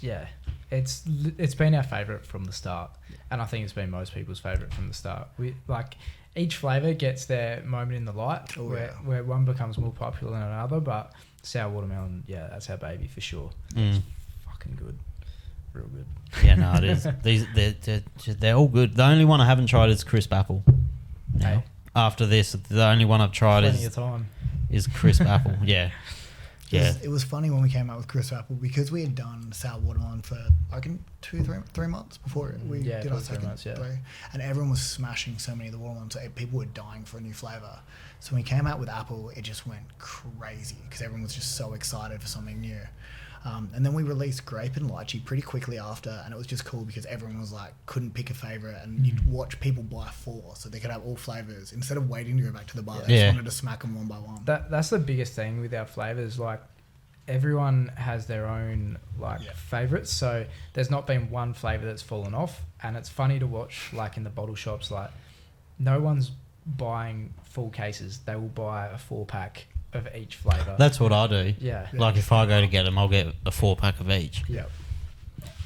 Yeah. It's been our favourite from the start, and I think it's been most people's favourite from the start. We like each flavour gets their moment in the light, where one becomes more popular than another. But sour watermelon, yeah, that's our baby for sure. It's fucking good, real good. Yeah, no, it is. They're all good. The only one I haven't tried is crisp apple. No. Hey. After this, the only one I've tried Plenty of time. is crisp apple. Yeah. Yeah. It was funny when we came out with crisp apple because we had done sour watermelon for I reckon 3 months before we did our 3 second months, yeah. three, and everyone was smashing so many of the watermelons. So people were dying for a new flavour. So when we came out with apple, it just went crazy because everyone was just so excited for something new. And then we released grape and lychee pretty quickly after, and it was just cool because everyone was like couldn't pick a favourite, and you'd watch people buy 4 so they could have all flavours instead of waiting to go back to the bar. They just wanted to smack them one by one. That's the biggest thing with our flavours. Like everyone has their own favourites, so there's not been one flavour that's fallen off. And it's funny to watch like in the bottle shops, like no one's buying full cases. They will buy a 4-pack of each flavour. That's what I do. Yeah. Like if I go to get them, I'll get a 4-pack of each. Yep.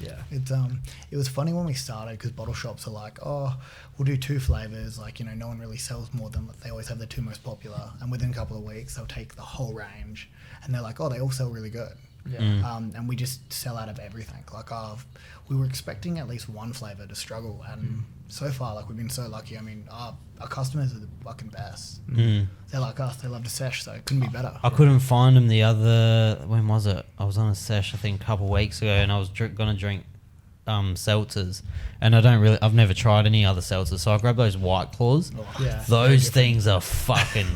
Yeah. It was funny when we started because bottle shops are like, oh, we'll do 2 flavours. Like, no one really sells more than they always have the 2 most popular. And within a couple of weeks, they'll take the whole range, and they're like, oh, they all sell really good. Yeah. And we just sell out of everything. Like, we were expecting at least one flavour to struggle, and so far, like, we've been so lucky. I mean, our customers are the fucking best. They're like us. They love to sesh, so it couldn't be better. I couldn't find them when was it? I was on a sesh, I think, a couple of weeks ago, and I was gonna drink seltzers, and I've never tried any other seltzers, so I grabbed those White Claws. Yeah. Those things are fucking,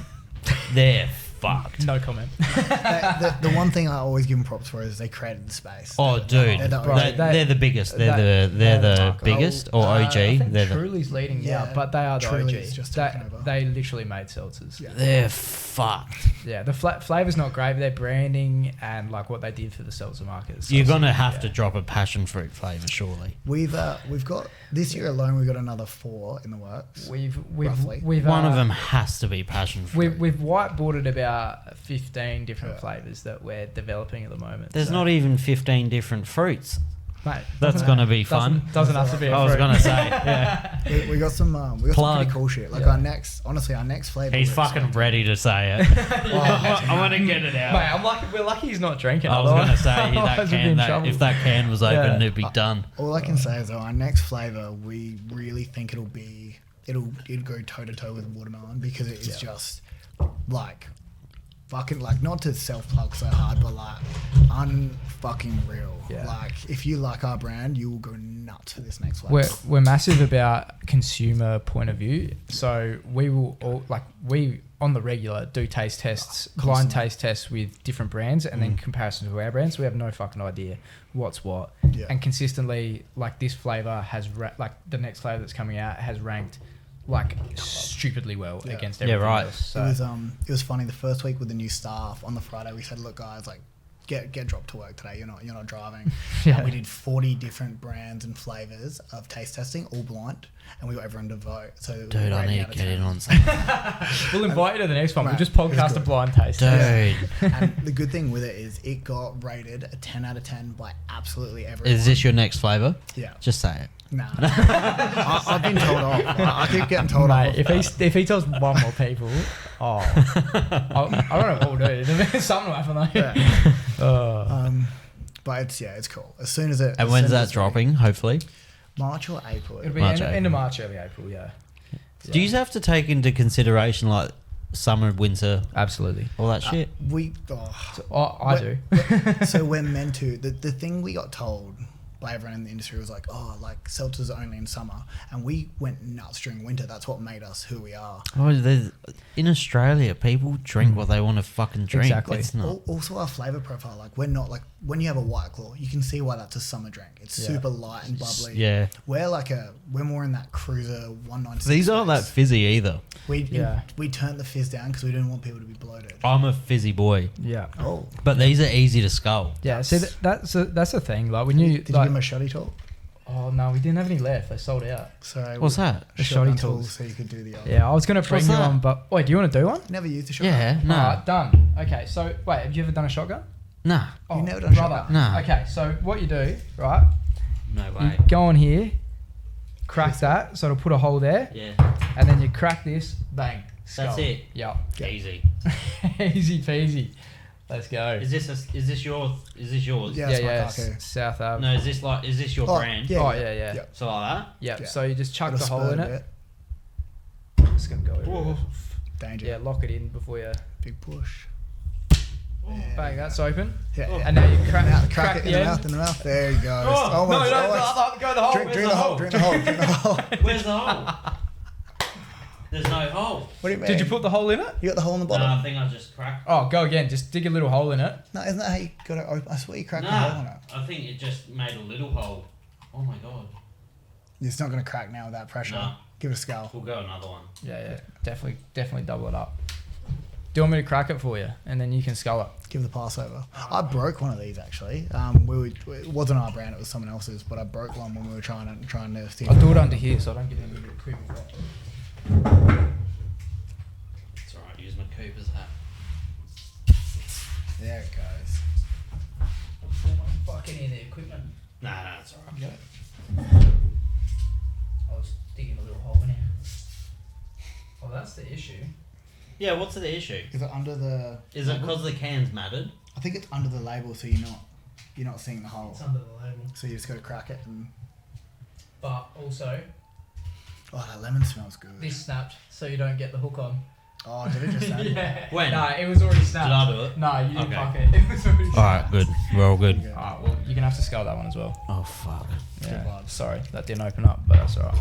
they're fucked. No comment. The one thing I always give them props for is they created the space. Oh, dude, they're the biggest. They're the biggest, or OG. I think They're Truly's leading Yeah, out, but they are the Truly's OG. just taken over. They literally made seltzers. Yeah. they're fucked. Yeah, the flavour's not great, but their branding and like what they did for the seltzer market. Is so You're gonna sick, have to drop a passion fruit flavour, surely. We've got this year alone. We've got another 4 in the works. We've Roughly. we've One of them has to be passion fruit. We've whiteboarded about about 15 different flavours that we're developing at the moment. There's not even 15 different fruits. Mate, That's going to be fun. Doesn't have to be a I was fruit. going to say, yeah. We got some pretty cool shit. Like our next flavour. He's fucking ready to say it. I want to get it out. Mate, we're lucky he's not drinking. I was going to say, Otherwise we'd be in trouble. if that can was open, it'd be done. All I can say is, though, our next flavour, we really think it'll go toe to toe with watermelon, because it is just like fucking, like, not to self plug so hard, but like unfucking real. Yeah. Like, if you like our brand, you will go nuts for this next flavour. We're massive about consumer point of view, so we will we on the regular do taste tests, blind taste tests with different brands, and then comparison to our brands. We have no fucking idea what's what, and consistently, like, this flavour has the next flavour that's coming out has ranked like stupidly well against everything else. So It was funny. The first week with the new staff, on the Friday we said, look guys, like, get dropped to work today. You're not driving. And we did 40 different brands and flavors of taste testing, all blind, and we got everyone to vote. So dude, I need to get in on something. we'll invite you to the next one. Right, We'll just podcast a blind taste. Dude. And the good thing with it is it got rated a 10 out of 10 by absolutely everyone. Is this your next flavour? Yeah. Just say it. Nah. I've been told off. I keep getting told off. If he tells one more people, I don't know what we'll do. Something will happen though. Yeah. But it's cool. As soon as it. And when's that dropping? Hopefully. March or April. It'll be end of March, early April. Yeah. Do you have to take into consideration like summer, winter, Absolutely. all that shit? I do. So we're meant to. The thing we got told by everyone in the industry was like, oh, like, seltzers are only in summer, and we went nuts during winter. That's what made us who we are. Oh, in Australia, people drink what they want to fucking drink. Exactly. It's not. Also, our flavor profile, like, we're not like, when you have a White Claw, you can see why that's a summer drink. It's super light and bubbly. Yeah. We're more in that cruiser 196. These aren't that fizzy either. We turned the fizz down because we didn't want people to be bloated. I'm a fizzy boy. Yeah. Oh, But these are easy to scull. Yeah. See, that's the thing. Like, when you did you give them a shoddy talk? Oh no, we didn't have any left. They sold out. So What's that? A shotgun shoddy tools. so you could do the other. Yeah, I was gonna bring What's you that? on, but wait, do you want to do one? Never used a shotgun. Yeah, no. Alright, done. Okay, so wait, have you ever done a shotgun? Nah. Oh, never done a brother. shotgun? No. Okay, so what you do, right? No You way. go on here, crack that, so it'll put a hole there, Yeah. and then you crack this, bang. That's skull. it. Yeah. Easy. Easy peasy. Let's go. Is this yours? Yeah, yeah, it's my yeah. Kaku. South Ave. No, is this your brand? yeah. Oh yeah. Yeah. So like that? Yeah. Yeah. So you just chuck It'll the hole in spurt a it. bit. It's gonna go over it. Danger. Yeah, lock it in before you Big push. bang. That's open. Yeah. And now you Crack it the in the end. mouth, in the mouth. There you go. Oh, Almost, no, almost. go the hole. Drink the hole. Drink the hole. Drink the hole. Where's the hole? There's no hole. What do you mean? Did you put the hole in it? You got the hole in the No, bottom. I think I just cracked. Oh, go again. Just dig a little hole in it. No, isn't that how you got it open? I swear you cracked No, the hole in it. I think it just made a little hole. Oh my god. It's not going to crack now without pressure. No. Give it a skull. We'll go another one. Yeah. Definitely double it up. Do you want me to crack it for you, and then you can skull it? Give the passover. I broke one of these actually. It wasn't our brand; it was someone else's. But I broke one when we were trying to see. I'll do it under here so I don't get any of the equipment wet. It's alright, use my Cooper's hat. There it goes. Fuck any of the equipment. Nah, it's alright. You got it? I was digging a little hole in here. Oh, that's the issue. Yeah, what's the issue? Is it under the? Is it label? because the can's matted? I think it's under the label, so you're not seeing the hole. It's under the label. So you just got to crack it and. But also, Oh, that lemon smells good. this snapped, so you don't get the hook on. Oh, did it just snap? Yeah. When? No, it was already snapped. Did I do it? No, you didn't Okay. fuck it. It was already snapped. Alright, good. We're all good. Yeah. Alright, well, you're gonna have to skull that one as well. Oh, fuck. Yeah. vibes. Sorry, that didn't open up, but that's alright.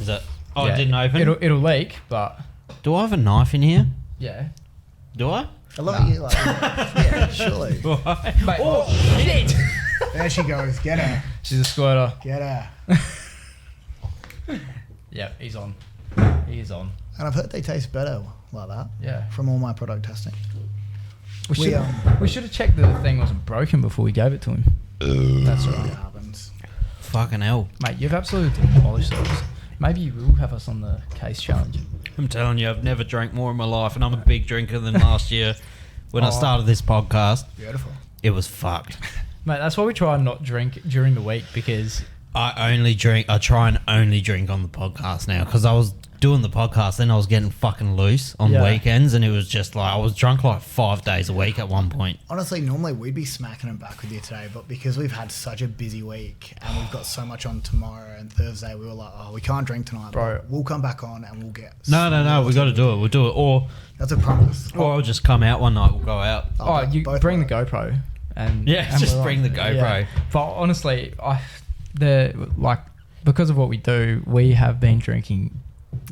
Is that... Oh, Yeah, it didn't open? It'll leak, but Do I have a knife in here? yeah. Do I? I love you. Like, yeah, surely. Why? Mate, oh shit! There she goes. Get her. She's a squirter. Get her. Yeah, he's on. He is on. And I've heard they taste better like that. Yeah. From all my product testing. We should have checked that the thing wasn't broken before we gave it to him. That's It alright. happens. Fucking hell. Mate, you've absolutely demolished those. Maybe you will have us on the case challenge. I'm telling you, I've never drank more in my life, and I'm a big drinker than last year when I started this podcast. Beautiful. It was fucked. Mate, that's why we try and not drink during the week, because I try and only drink on the podcast now, because I was doing the podcast, then I was getting fucking loose on weekends, and it was just like I was drunk like 5 days a week at one point. Honestly, normally we'd be smacking them back with you today, but because we've had such a busy week and we've got so much on tomorrow and Thursday, we were like, oh, we can't drink tonight, bro. But we'll come back on and we'll get No, we got to do it. We'll do it, or that's a promise. Or I'll just come out one night. We'll go out. Oh, you bring the GoPro, and just bring the GoPro. Yeah. But honestly, because of what we do, we have been drinking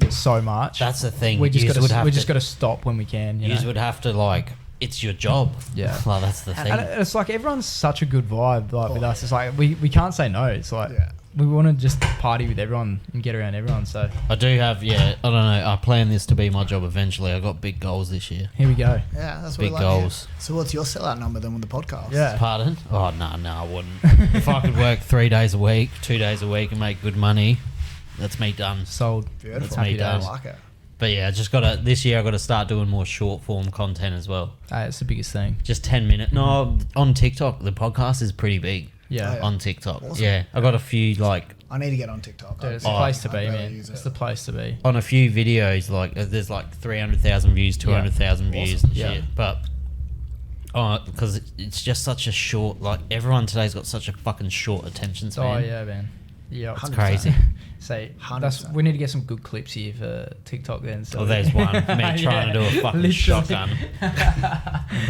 so much. That's the thing. We just got to stop when we can. You would have to it's your job. Yeah. Well, that's the thing. And it's like everyone's such a good vibe with us. It's like we can't say no. It's like we want to just party with everyone and get around everyone. So I do have, I don't know. I plan this to be my job eventually. I got big goals this year. Here we go. Yeah, that's big what goals. So what's your sellout number then with the podcast? Yeah. Pardon? Oh no, I wouldn't. If I could work 3 days a week, 2 days a week, and make good money, that's me done. Sold. Beautiful. That's me done. I like it. But yeah, this year I got to start doing more short form content as well. It's the biggest thing. Just 10 minutes. No, on TikTok, the podcast is pretty big. Yeah. On TikTok. Awesome. Yeah. I got a few I need to get on TikTok. Dude, it's the place to be, man. It's the place to be. On a few videos, there's 300,000 views, 200,000 views and shit. But because it's just such a short, everyone today's got such a fucking short attention span. Oh yeah, man. Yeah, it's crazy. So we need to get some good clips here for TikTok then. So. Oh, there's one. Me trying to do a fucking shotgun.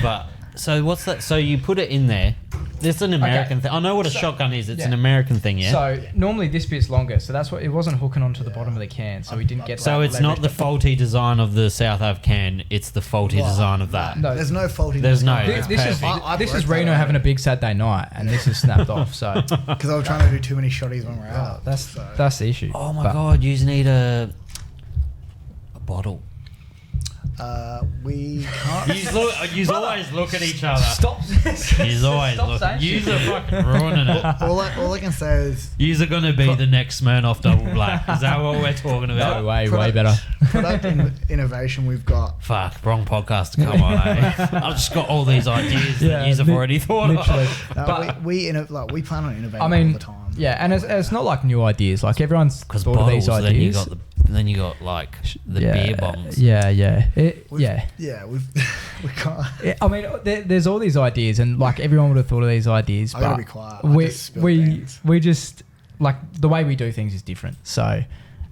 But so what's that? So you put it in there. This is an American thing. I know what a shotgun is. It's an American thing, yeah? So normally this bit's longer. So that's what it wasn't hooking onto the bottom of the can. So we didn't get So it's not the faulty design of the South Ave can. It's the faulty design of that. No, there's no faulty design. This is Reno having a big Saturday night, and this is snapped off. So because I was trying to do too many shotties when we're out. That's the issue. Oh my God, you need a bottle. We can't. You always look at each other. Stop. You always look. You are fucking ruining it. All I can say is. You are going to be the next Smirnoff Double Black. Is that what we're talking about? No, way better. Product innovation we've got. Fuck, wrong podcast to come on, eh? I've just got all these ideas that you have already thought of. But we plan on innovating all the time. Yeah, and it's not like new ideas. Like everyone's thought of these ideas. Then you got the beer bombs. Yeah. We can't. I mean, there's all these ideas, and everyone would have thought of these ideas. I gotta be quiet. We just the way we do things is different. So,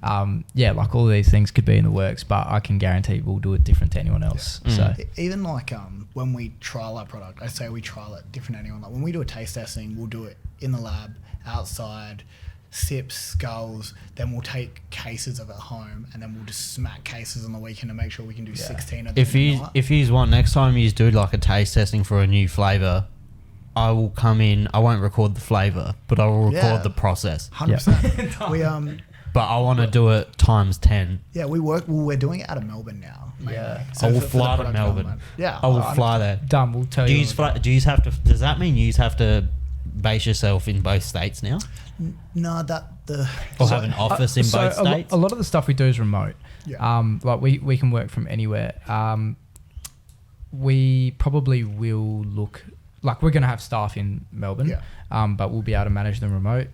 all of these things could be in the works, but I can guarantee we'll do it different to anyone else. Yeah. So even when we trial our product, I say we trial it different to anyone. Like when we do a taste testing, we'll do it in the lab, outside. Sips, skulls, then we'll take cases of it home, and then we'll just smack cases on the weekend to make sure we can do 16 of them. If you want, next time you do a taste testing for a new flavour, I will come in. I won't record the flavour, but I will record the process. 100%. We but I want to do it times 10. Yeah, we're doing it out of Melbourne now. Mainly. Yeah, so I will fly to Melbourne. Yeah, I will fly there. Done. We'll tell you. Does that mean you have to base yourself in both states now? No, or have an office in both states. A lot of the stuff we do is remote. Yeah. We can work from anywhere. We probably will look we're going to have staff in Melbourne. Yeah. But we'll be able to manage them remote.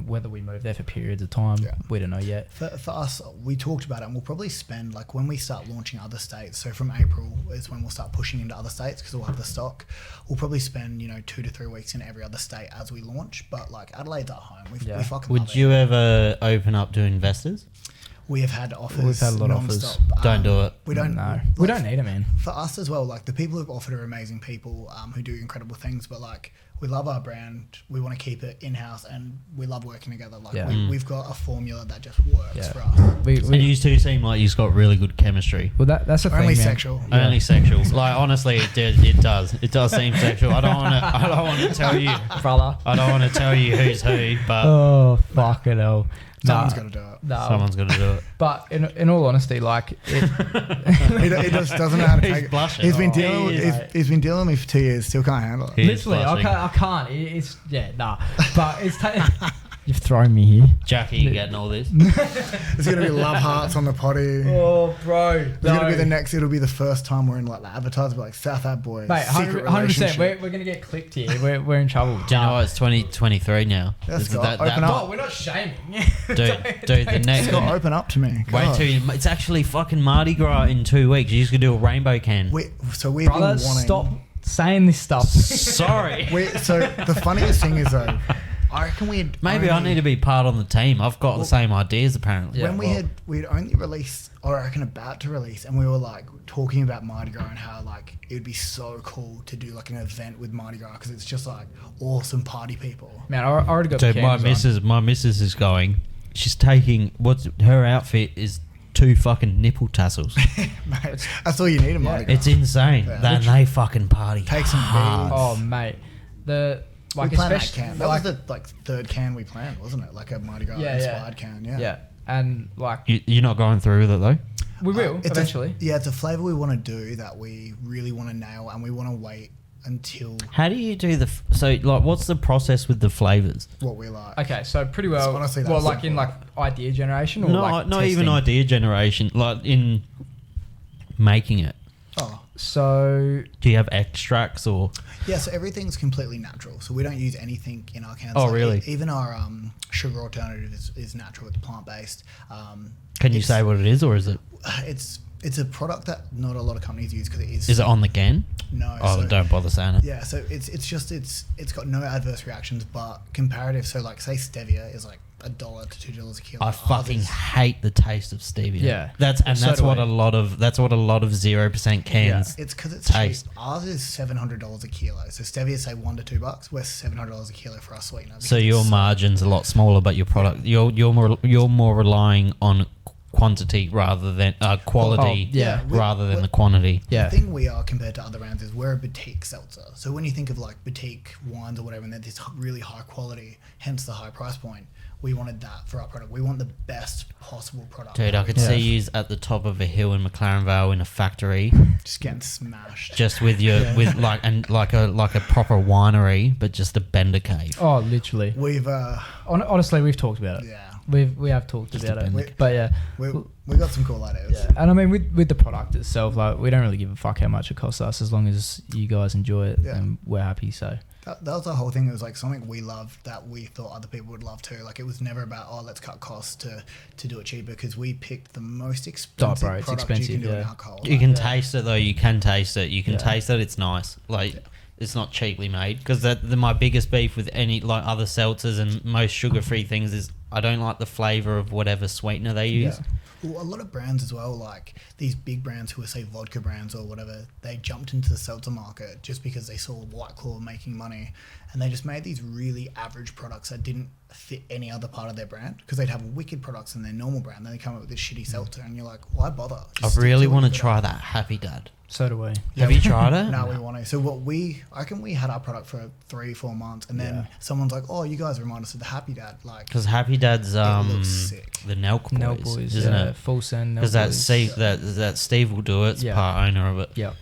Whether we move there for periods of time, we don't know yet. For us, we talked about it, and we'll probably spend when we start launching other states. So from April is when we'll start pushing into other states because we'll have the stock. We'll probably spend 2 to 3 weeks in every other state as we launch. But Adelaide's our home. We fucking love it. Would you ever open up to investors? We have had offers. We've had a lot of offers. Don't do it. We don't. No. We don't need it, man. For us as well, the people who've offered are amazing people who do incredible things. But we love our brand. We want to keep it in house, and we love working together. We've got a formula that just works for us. And you two seem like you've got really good chemistry. Well, that's the thing, Only man. sexual. Yeah. Only sexual. Honestly, it does. It does seem sexual. I don't want to tell you, brother. I don't want to tell you who's who, but oh fucking hell. Someone's got to do it. No. Someone's got to do it. But in all honesty, he just doesn't know how to take He's it. blushing. He's been dealing with me for 2 years. Still can't handle it. Literally, I can't. It's But it's You've thrown me here. Jackie, you getting all this? There's gonna be love hearts on the potty. Oh, bro. It's gonna be the next. It'll be the first time we're in like the advertisement, like South Ave boys. Mate, secret 100%. relationship. We're going to get clicked here. We're in trouble. Do you know what? It's 2023 now. Let's go. That- Open that- up. Oh, we're not shaming. Dude, the next It's got to one. open up to me. Wait God. till it's actually fucking Mardi Gras in 2 weeks. You just could do a rainbow can. We've Brother, been wanting. stop saying this stuff. Sorry. So the funniest thing is though, I reckon Maybe I need to be part on the team. I've got the same ideas apparently. when we'd only released, or I reckon about to release, and we were like talking about Mardi Gras and how like it would be so cool to do like an event with Mardi Gras because it's just like awesome party people. Man, I already got Dude, the my cameras on. missus is going. She's taking her outfit is 2 fucking nipple tassels. Mate, that's all you need in Mardi Gras. It's insane. Yeah. Then they fucking party. Take some hard. beads. Oh, mate. We planned that especially can. That was the like third can we planned, wasn't it? Like a Mardi Gras inspired can. Yeah. Yeah. And like, You're not going through with it though? we will It's eventually. it's a flavor we want to do that we really want to nail, and we want to wait until How do you do what's the process with the flavors? what we like. Okay, so pretty well. It's honestly that well, like in simple. like idea generation or No, like not even testing? idea generation. Like in making it. Oh, So Do you have extracts or? yeah. So everything's completely natural. So we don't use anything in our cans. Oh, Like, really? Even our sugar alternative is natural. It's plant based. Can you say what it is, or is it? It's a product that not a lot of companies use because it is. Is it on the can? No. Oh, so- don't bother saying it. Yeah, so it's got no adverse reactions, but comparative. So like say stevia is like $1 to $2 a kilo. I Ours fucking is- hate the taste of stevia. Yeah. that's So what do I. a lot of 0% cans. It's because it's Taste. cheap. Ours is $700 a kilo. So stevia say $1 to $2. We're $700 a kilo for our sweetener. So because your it's margin's a lot smaller, but your product you're more relying on quantity rather than quality, Oh, yeah. rather than the quantity. yeah, The thing we are compared to other brands is we're a boutique seltzer. So when you think of like boutique wines or whatever, and they're this really high quality, hence the high price point, we wanted that for our product. We want the best possible product. Dude, I could see you at the top of a hill in McLaren Vale in a factory, just getting smashed. just with your with like a proper winery, but just a bender cave. oh, literally. We've Honestly, we've talked about it. yeah, We have talked Just about a it. bend. But yeah, we got some cool ideas. yeah. And I mean, with the product itself, like we don't really give a fuck how much it costs us as long as you guys enjoy it Yeah. and we're happy. So That was the whole thing. It was like something we loved that we thought other people would love too. Like it was never about let's cut costs to do it cheaper because we picked the most expensive bro, it's product expensive, you can do in yeah. alcohol. You can taste it though. You can taste it. You can Yeah. taste that it's nice. Like it's not cheaply made. Because my biggest beef with any like other seltzers and most sugar-free things is I don't like the flavor of whatever sweetener they use. Yeah. Well, a lot of brands as well, like these big brands who are say vodka brands or whatever, they jumped into the seltzer market just because they saw White Claw making money, and they just made these really average products that didn't fit any other part of their brand because they'd have wicked products in their normal brand, then they come up with this shitty seltzer, and you're like, why bother? I Just stick really what want to you've try got. that Happy Dad. so do we. Have you tried it? No, we want to. So I reckon we had our product for 3-4 months, and then Yeah. someone's like, "Oh, you guys remind us of the Happy Dad." Like, Because Happy Dad's looks sick. the Nelk Boys, Nelk Boys, isn't yeah, it? full send. Because that Steve that Steve will do it. It's Yeah. part owner of it. Yeah.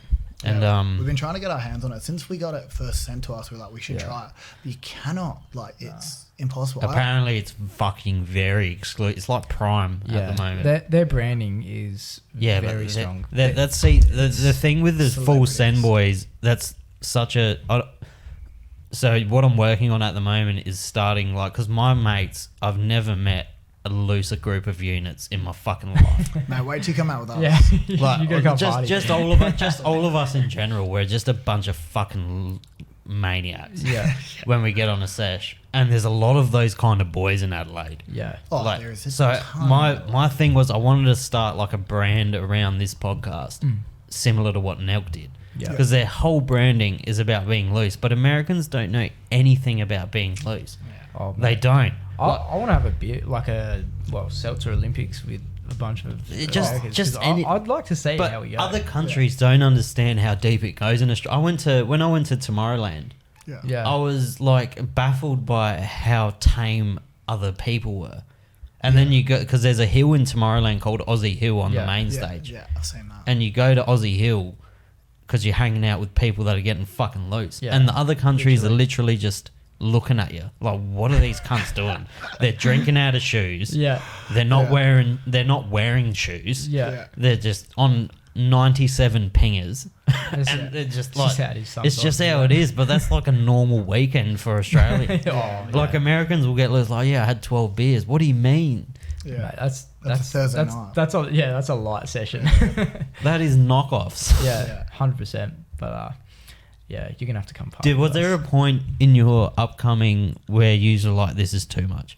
And we've been trying to get our hands on it since we got it first sent to us. We're like, we should Yeah. try it. But you cannot. Like, it's impossible. apparently it's fucking very exclusive. It's like Prime at the moment. Their branding is Yeah, very but strong. that's the thing with the full send celebrities. boys. That's such a. So what I'm working on at the moment is starting because my mates, I've never met a looser group of units in my fucking life. Mate, wait till you come out with us. Yeah, Like, you gotta come party. just all of us in general. We're just a bunch of fucking maniacs. Yeah, When we get on a sesh, and there's a lot of those kind of boys in Adelaide. yeah. Oh, Like, there is a so ton. my thing was I wanted to start like a brand around this podcast, similar to what Nelk did. Yeah. Because their whole branding is about being loose, but Americans don't know anything about being loose. Oh, They mate. don't. I want to have a beer like seltzer Olympics with a bunch of Americans, just 'cause any- I'd like to see But how we go. other countries don't understand how deep it goes in Australia. When I went to Tomorrowland, Yeah. Yeah. I was like baffled by how tame other people were. And then you go, because there's a hill in Tomorrowland called Aussie Hill on the Yeah. main Yeah, stage. yeah, I've seen that. And you go to Aussie Hill because you're hanging out with people that are getting fucking loose. Yeah. And the other countries are literally just looking at you like, what are these cunts doing? They're drinking out of shoes. Yeah. They're not wearing shoes. Yeah. They're just on 97 pingers. And they're just like, it's just how it is, but that's like a normal weekend for Australia. Like Americans will get loose like, yeah, I had 12 beers. What do you mean? Yeah. Mate, that's Thursday night. That's a light session. That is knockoffs. Yeah, 100%. But yeah, you're gonna have to come. Was there a point in your upcoming where you were like, this is too much?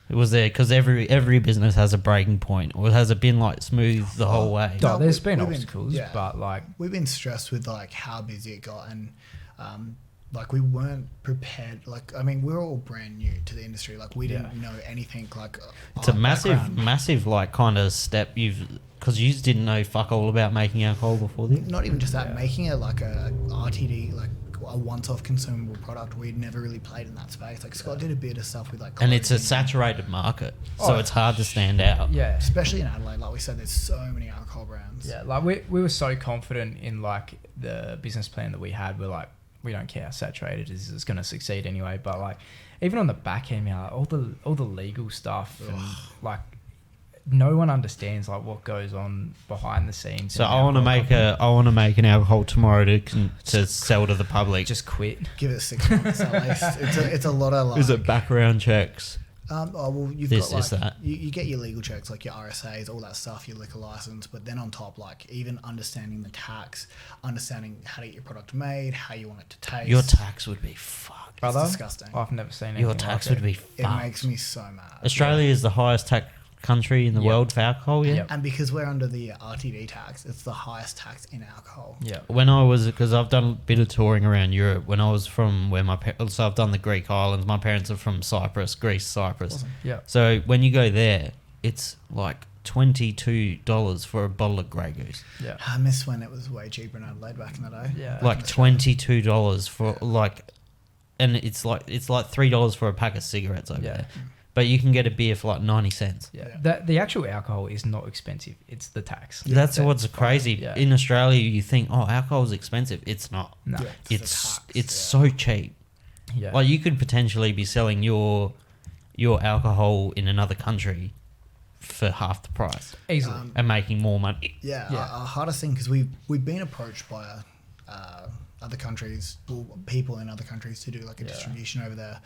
Was there, because every business has a breaking point, or has it been like smooth the whole way? No, there's been obstacles, but like we've been stressed with like how busy it got, and like we weren't prepared. Like, I mean, we're all brand new to the industry. Like, we didn't know anything. Like, it's a massive like kind of step because you didn't know fuck all about making alcohol before this. Not even just that, making it like a RTD, like a once-off consumable product. We'd never really played in that space. Like, Scott did a bit of stuff with like, and it's a saturated market, so it's hard to stand out. Yeah, especially in Adelaide. Like we said, there's so many alcohol brands. Yeah, like we were so confident in like the business plan that we had. We're like, we don't care how saturated it is, it's going to succeed anyway. But like, even on the back end, like, all the legal stuff and like, no one understands like what goes on behind the scenes. So I want to make an alcohol tomorrow to sell to the public. Just quit. Give it 6 months at least. It's a lot of like. Is it background checks? You've This, got like that. you get your legal checks, like your RSAs, all that stuff, your liquor license, but then on top, like even understanding the tax, understanding how to get your product made, how you want it to taste. Your tax would be fucked. Brother, it's disgusting. I've never seen anything Your tax like would be fucked. It makes me so mad. Australia is the highest tax country in the world for alcohol. Yeah. And because we're under the RTD tax, it's the highest tax in alcohol. Yeah. Because I've done a bit of touring around Europe. When I was from where so I've done the Greek islands. My parents are from Greece, Cyprus. Awesome. Yeah. So when you go there, it's like $22 for a bottle of Grey Goose. Yeah. I miss when it was way cheaper in Adelaide back in the day. Yeah. Like $22 for like, and it's like $3 for a pack of cigarettes over there. But you can get a beer for like 90 cents. Yeah. The actual alcohol is not expensive. It's the tax. That's what's crazy. Yeah. In Australia, you think, oh, alcohol is expensive. It's not. No. Yeah, It's so cheap. Yeah. Like you could potentially be selling your alcohol in another country for half the price Easily. and making more money. Yeah. Our hardest thing, because we've been approached by other countries, people in other countries to do like a distribution over there.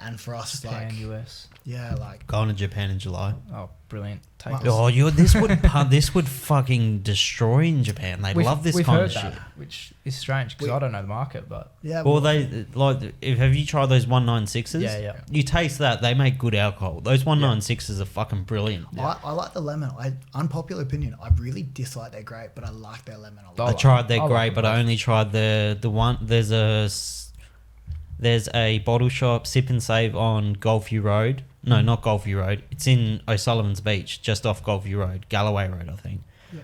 And for us, Japan, like US. Yeah, like Going to Japan in July. Oh, brilliant! Take us. Oh, this would fucking destroy in Japan. They love this kind of shit. Which is strange because I don't know the market, but yeah. Well, they like. Have you tried those 196s? Yeah. You taste that, they make good alcohol. Those 196s are fucking brilliant. I like the lemon. Unpopular opinion, I really dislike their grape, but I like their lemon a lot. I tried their grape, but I only tried the one. There's a bottle shop, Sip and Save on Golfview Road. No, not Golfview Road. It's in O'Sullivan's Beach, just off Golfview Road, Galloway Road, I think. Yeah.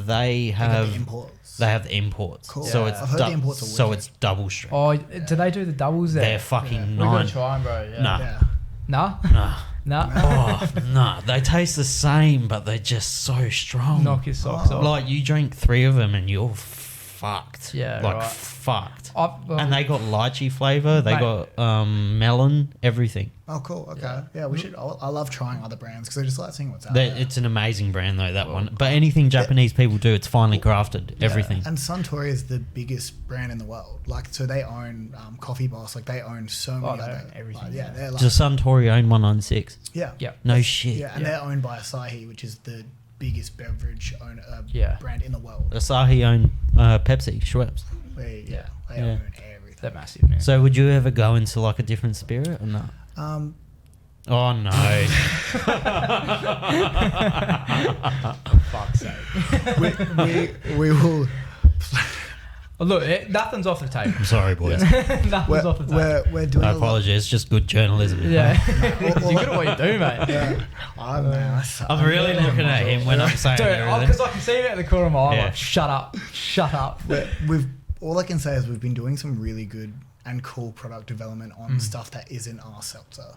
They have the imports. They have the imports. Cool. So I've heard the imports are so wicked. it's double strength. Oh, do they do the doubles there? They're fucking We're gonna nine. try 'em, bro. Yeah. Nah. Yeah. Nah. Nah. Nah. Oh, nah. They taste the same, but they're just so strong. Knock your socks off. Like you drink 3 of them and you're fucked. Yeah, like right. fucked. And they got lychee flavour. They Mate. got melon, everything. Oh, cool. Okay. Yeah, we should. I love trying other brands because I just like seeing what's out there. It's an amazing brand though, that one. But anything Japanese people do, it's finely crafted. Everything. And Suntory is the biggest brand in the world. Like, so they own Coffee Boss. Like, they own so many they other. own everything, Like, yeah, they're like. Does Suntory own 196? Yeah. Yeah. No shit. Yeah, and they're owned by Asahi, which is the biggest beverage brand in the world. Asahi own Pepsi, Schweppes. They Yeah. own everything. They're massive, man. So would you ever go into like a different spirit or not? Oh no. Fuck's sake. we will. Oh, look, nothing's off the table. I'm sorry, boys. Nothing's off the table. We're doing I a lot. apologize. It's just good journalism. Yeah. You're good at what you do, mate. Yeah. I'm really looking at him when I'm saying Dude, everything. because I can see him at the corner of my eye. Yeah. Like, shut up. All I can say is we've been doing some really good and cool product development on stuff that isn't our seltzer.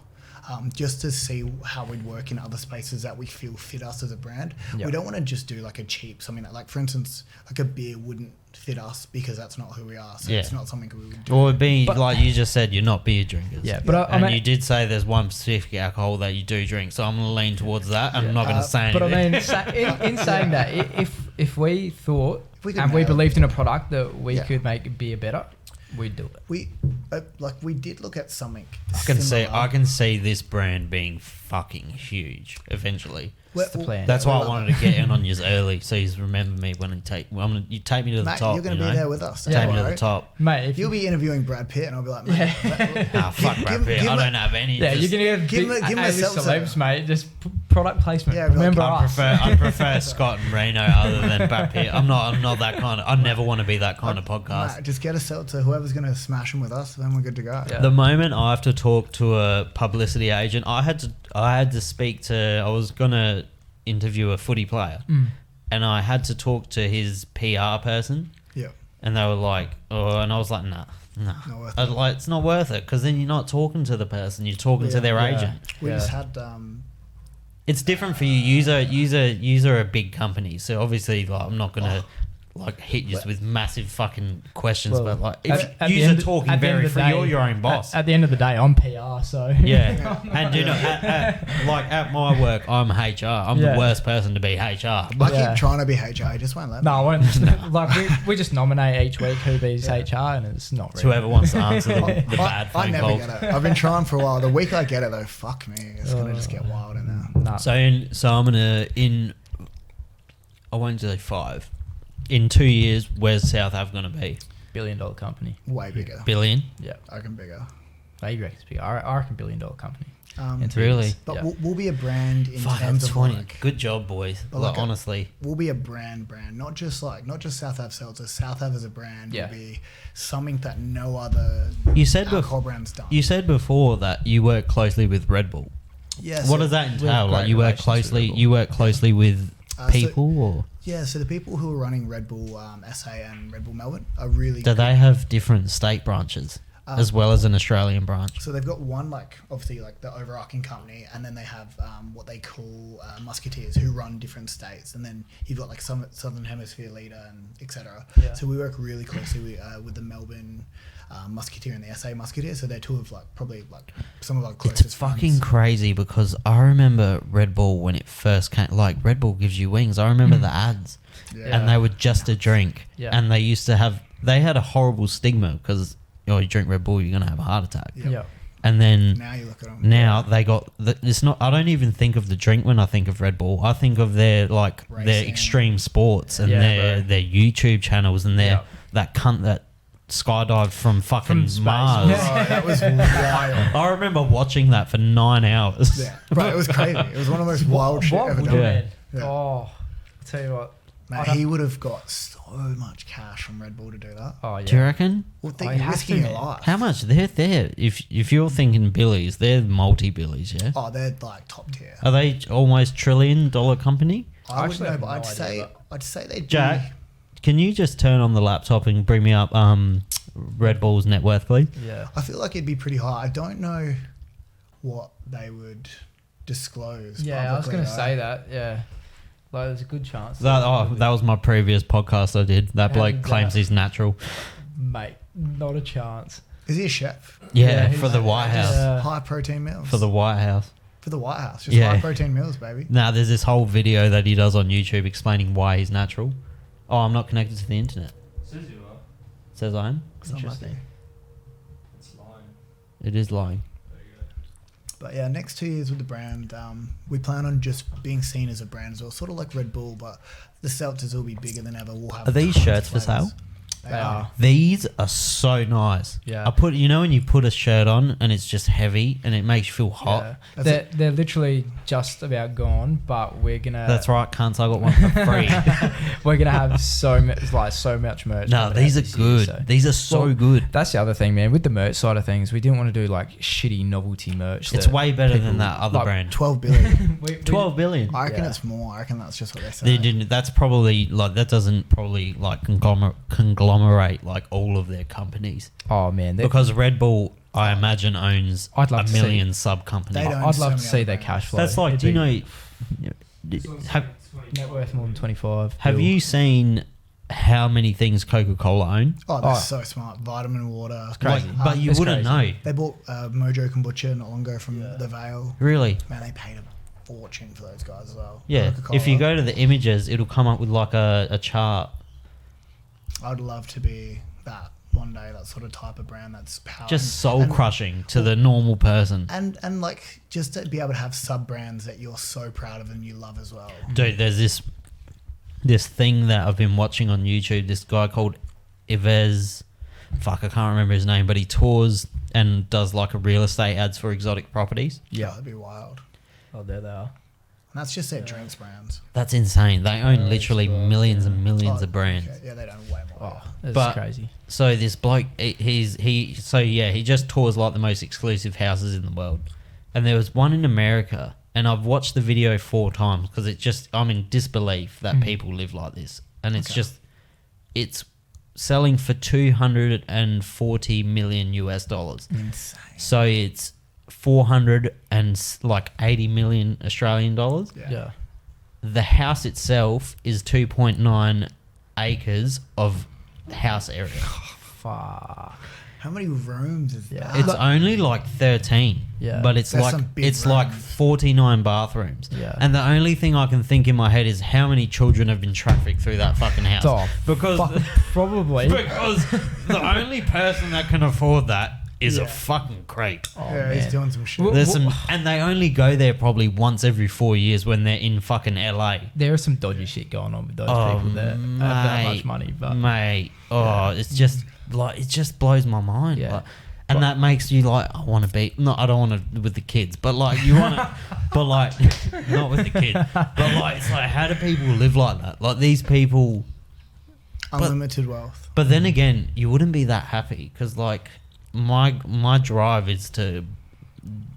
Just to see how we'd work in other spaces that we feel fit us as a brand. Yep. We don't want to just do like a cheap something that, like, for instance, like a beer wouldn't fit us because that's not who we are. So it's not something we would do. Or it'd be like you just said, you're not beer drinkers. Yeah, but and you did say there's one specific alcohol that you do drink, so I'm going to lean towards that. I'm not going to say anything. But I mean, in saying that, if we thought and we believed in a product that we could make beer better, we'd do it. We did look at something. I can see this brand being fucking huge eventually. That's the plan. That's why I wanted to get in on you early, so you remember me when you take me to the top. You're going to be there with us. Take me to the top, mate. You'll be interviewing Brad Pitt, and I'll be like, mate, fuck Brad Pitt. I don't have any. Yeah, you're going to give me celebs, mate. Just product placement. Yeah, remember us. I prefer Scott and Reno other than Brad Pitt. I'm not that kind of. I never want to be that kind of podcast. Mate, just get a seltzer. Whoever's going to smash them with us, then we're good to go. The moment I have to talk to a publicity agent, I had to speak to. I was gonna interview a footy player, and I had to talk to his PR person. Yeah. And they were like, and I was like, nah. It's not worth it, because then you're not talking to the person, you're talking to their agent. We just had. It's different for you. User a big company, so obviously, like, I'm not gonna hit you with massive fucking questions, but like if you're talking very free, you're your own boss. At the end of the day, I'm PR, so yeah. And do not at my work, I'm HR. I'm the worst person to be HR. I keep trying to be HR. I just won't let me. No, I won't. Like we just nominate each week who be's HR, and it's not really. Whoever wants to answer the bad phone I calls. never get it. I've been trying for a while. The week I get it though, fuck me, it's gonna just get wild in there. Nah. So I'm gonna I won't say 5. In 2 years, where's South Ave going to be? $1 billion company. Way bigger. Billion? Yeah. I reckon bigger. You reckon it's bigger? I reckon $1 billion company. Really? But we'll be a brand in terms of 20. like... Good job, boys. Like, honestly. We'll be a brand. Not just South Ave Seltzers. South Ave as a brand will be something that no other alcohol brand's done. You said before that you work closely with Red Bull. Yes. What does that entail? Like, you work closely with people, or... Yeah, so the people who are running Red Bull SA and Red Bull Melbourne are really Do they have different state branches as well as an Australian branch? So they've got one, like, obviously, like, the overarching company, and then they have what they call musketeers who run different states, and then you've got, like, some Southern Hemisphere leader and etc. Yeah. So we work really closely with the Melbourne musketeer and the SA musketeer, so they're two of, like, probably, like, some of our closest It's fucking crazy, because I remember Red Bull when it first came. Like, Red Bull gives you wings. I remember the ads, and they were just a drink, and they used to have. They had a horrible stigma because you drink Red Bull, you're gonna have a heart attack. Yeah. And then now you look at them. Now they got. It's not. I don't even think of the drink when I think of Red Bull. I think of their their extreme sports and their YouTube channels and their that cunt that skydived from fucking Mars. That was wild. I remember watching that for 9 hours. Yeah, bro, it was crazy. It was one of the most wild shit ever done. Oh, I'll tell you what. Mate, he would have got so much cash from Red Bull to do that. Oh, yeah. Do you reckon? Well, you're risking your life. How much? They're there. If you're thinking billies, they're multi-billies, yeah? Oh, they're like top tier. Are they almost $1 trillion company? I wouldn't know, but I'd say they'd Jack, can you just turn on the laptop and bring me up Red Bull's net worth, please? Yeah. I feel like it'd be pretty high. I don't know what they would disclose. Yeah, I was going to say that. Yeah. Like, there's a good chance. That was my previous podcast I did. That bloke claims he's natural. Mate, not a chance. Is he a chef? Yeah, for the White House. High protein meals. For the White House. For the White House. Just high protein meals, baby. Now, there's this whole video that he does on YouTube explaining why he's natural. Oh, I'm not connected to the internet. Says you are. Says I am? Interesting. It's lying. It is lying. There you go. But yeah, next 2 years with the brand, we plan on just being seen as a brand as well, sort of like Red Bull, but the seltzers will be bigger than ever. We'll have. Are these shirts for sale? They are. These are so nice. Yeah. When you put a shirt on and it's just heavy and it makes you feel hot. Yeah. They're literally just about gone, but we're gonna. That's right, cunts. I got one for free. We're gonna have so much merch. No, these are good. Year, so. These are so good. That's the other thing, man. With the merch side of things, we didn't want to do like shitty novelty merch. It's way better than that other brand. 12 billion. 12 billion. I reckon it's more. I reckon that's just what they say. That's probably that doesn't probably conglomerate conglomerate like all of their companies. Oh man, Because Red Bull, I imagine, owns I'd love a to million They sub-companies. don't- I'd so love to many see other their brands. cash flow. That's like, It'd do you be know... Have, net worth more than 25. have you seen how many things Coca-Cola own? Oh, they're Oh. so smart. Vitamin water. crazy. But you It's wouldn't crazy. know. They bought Mojo Kombucha not long ago from the Vale. Really? Man, they paid a fortune for those guys as well. Yeah. Coca-Cola. If you go to the images, it'll come up with like a chart. I'd love to be that one day, that sort of type of brand that's power. Just soul-crushing to the normal person. And like just to be able to have sub brands that you're so proud of and you love as well. Dude, there's this thing that I've been watching on YouTube. This guy called Ives, I can't remember his name, but he tours and does like a real estate ads for exotic properties. Yeah, that'd be wild. Oh, there they are. And that's just their drinks brands. That's insane. They own literally millions and millions Oh, of brands. okay. Yeah, they don't way more. Oh, that's But- crazy. So this bloke, he just tours like the most exclusive houses in the world. And there was one in America, and I've watched the video 4 times because I'm in disbelief that people live like this. And it's selling for $240 million US dollars. Insane. So it's 480 million Australian dollars. Yeah. The house itself is 2.9 acres of house area. Fuck. How many rooms is Yeah. that? It's only like 13. Yeah. But it's That's like some big like rooms. 49 bathrooms. Yeah. And the only thing I can think in my head is how many children have been trafficked through that fucking house. Oh, because probably. because the only person that can afford that is Yeah. a fucking creep. Oh, yeah, he's man. doing some shit. Well, There's some, and they only go there probably once every 4 years when they're in fucking LA. There is some dodgy shit going on with those Oh, people that have that much money, but mate, it's just like it just blows my mind. Yeah. Like, and that makes you like, I want to be. No, I don't want to with the kids, but like you want to, but like not with the kid. But like it's like, how do people live like that? Like these people. Unlimited wealth. But then again, you wouldn't be that happy because like my drive is to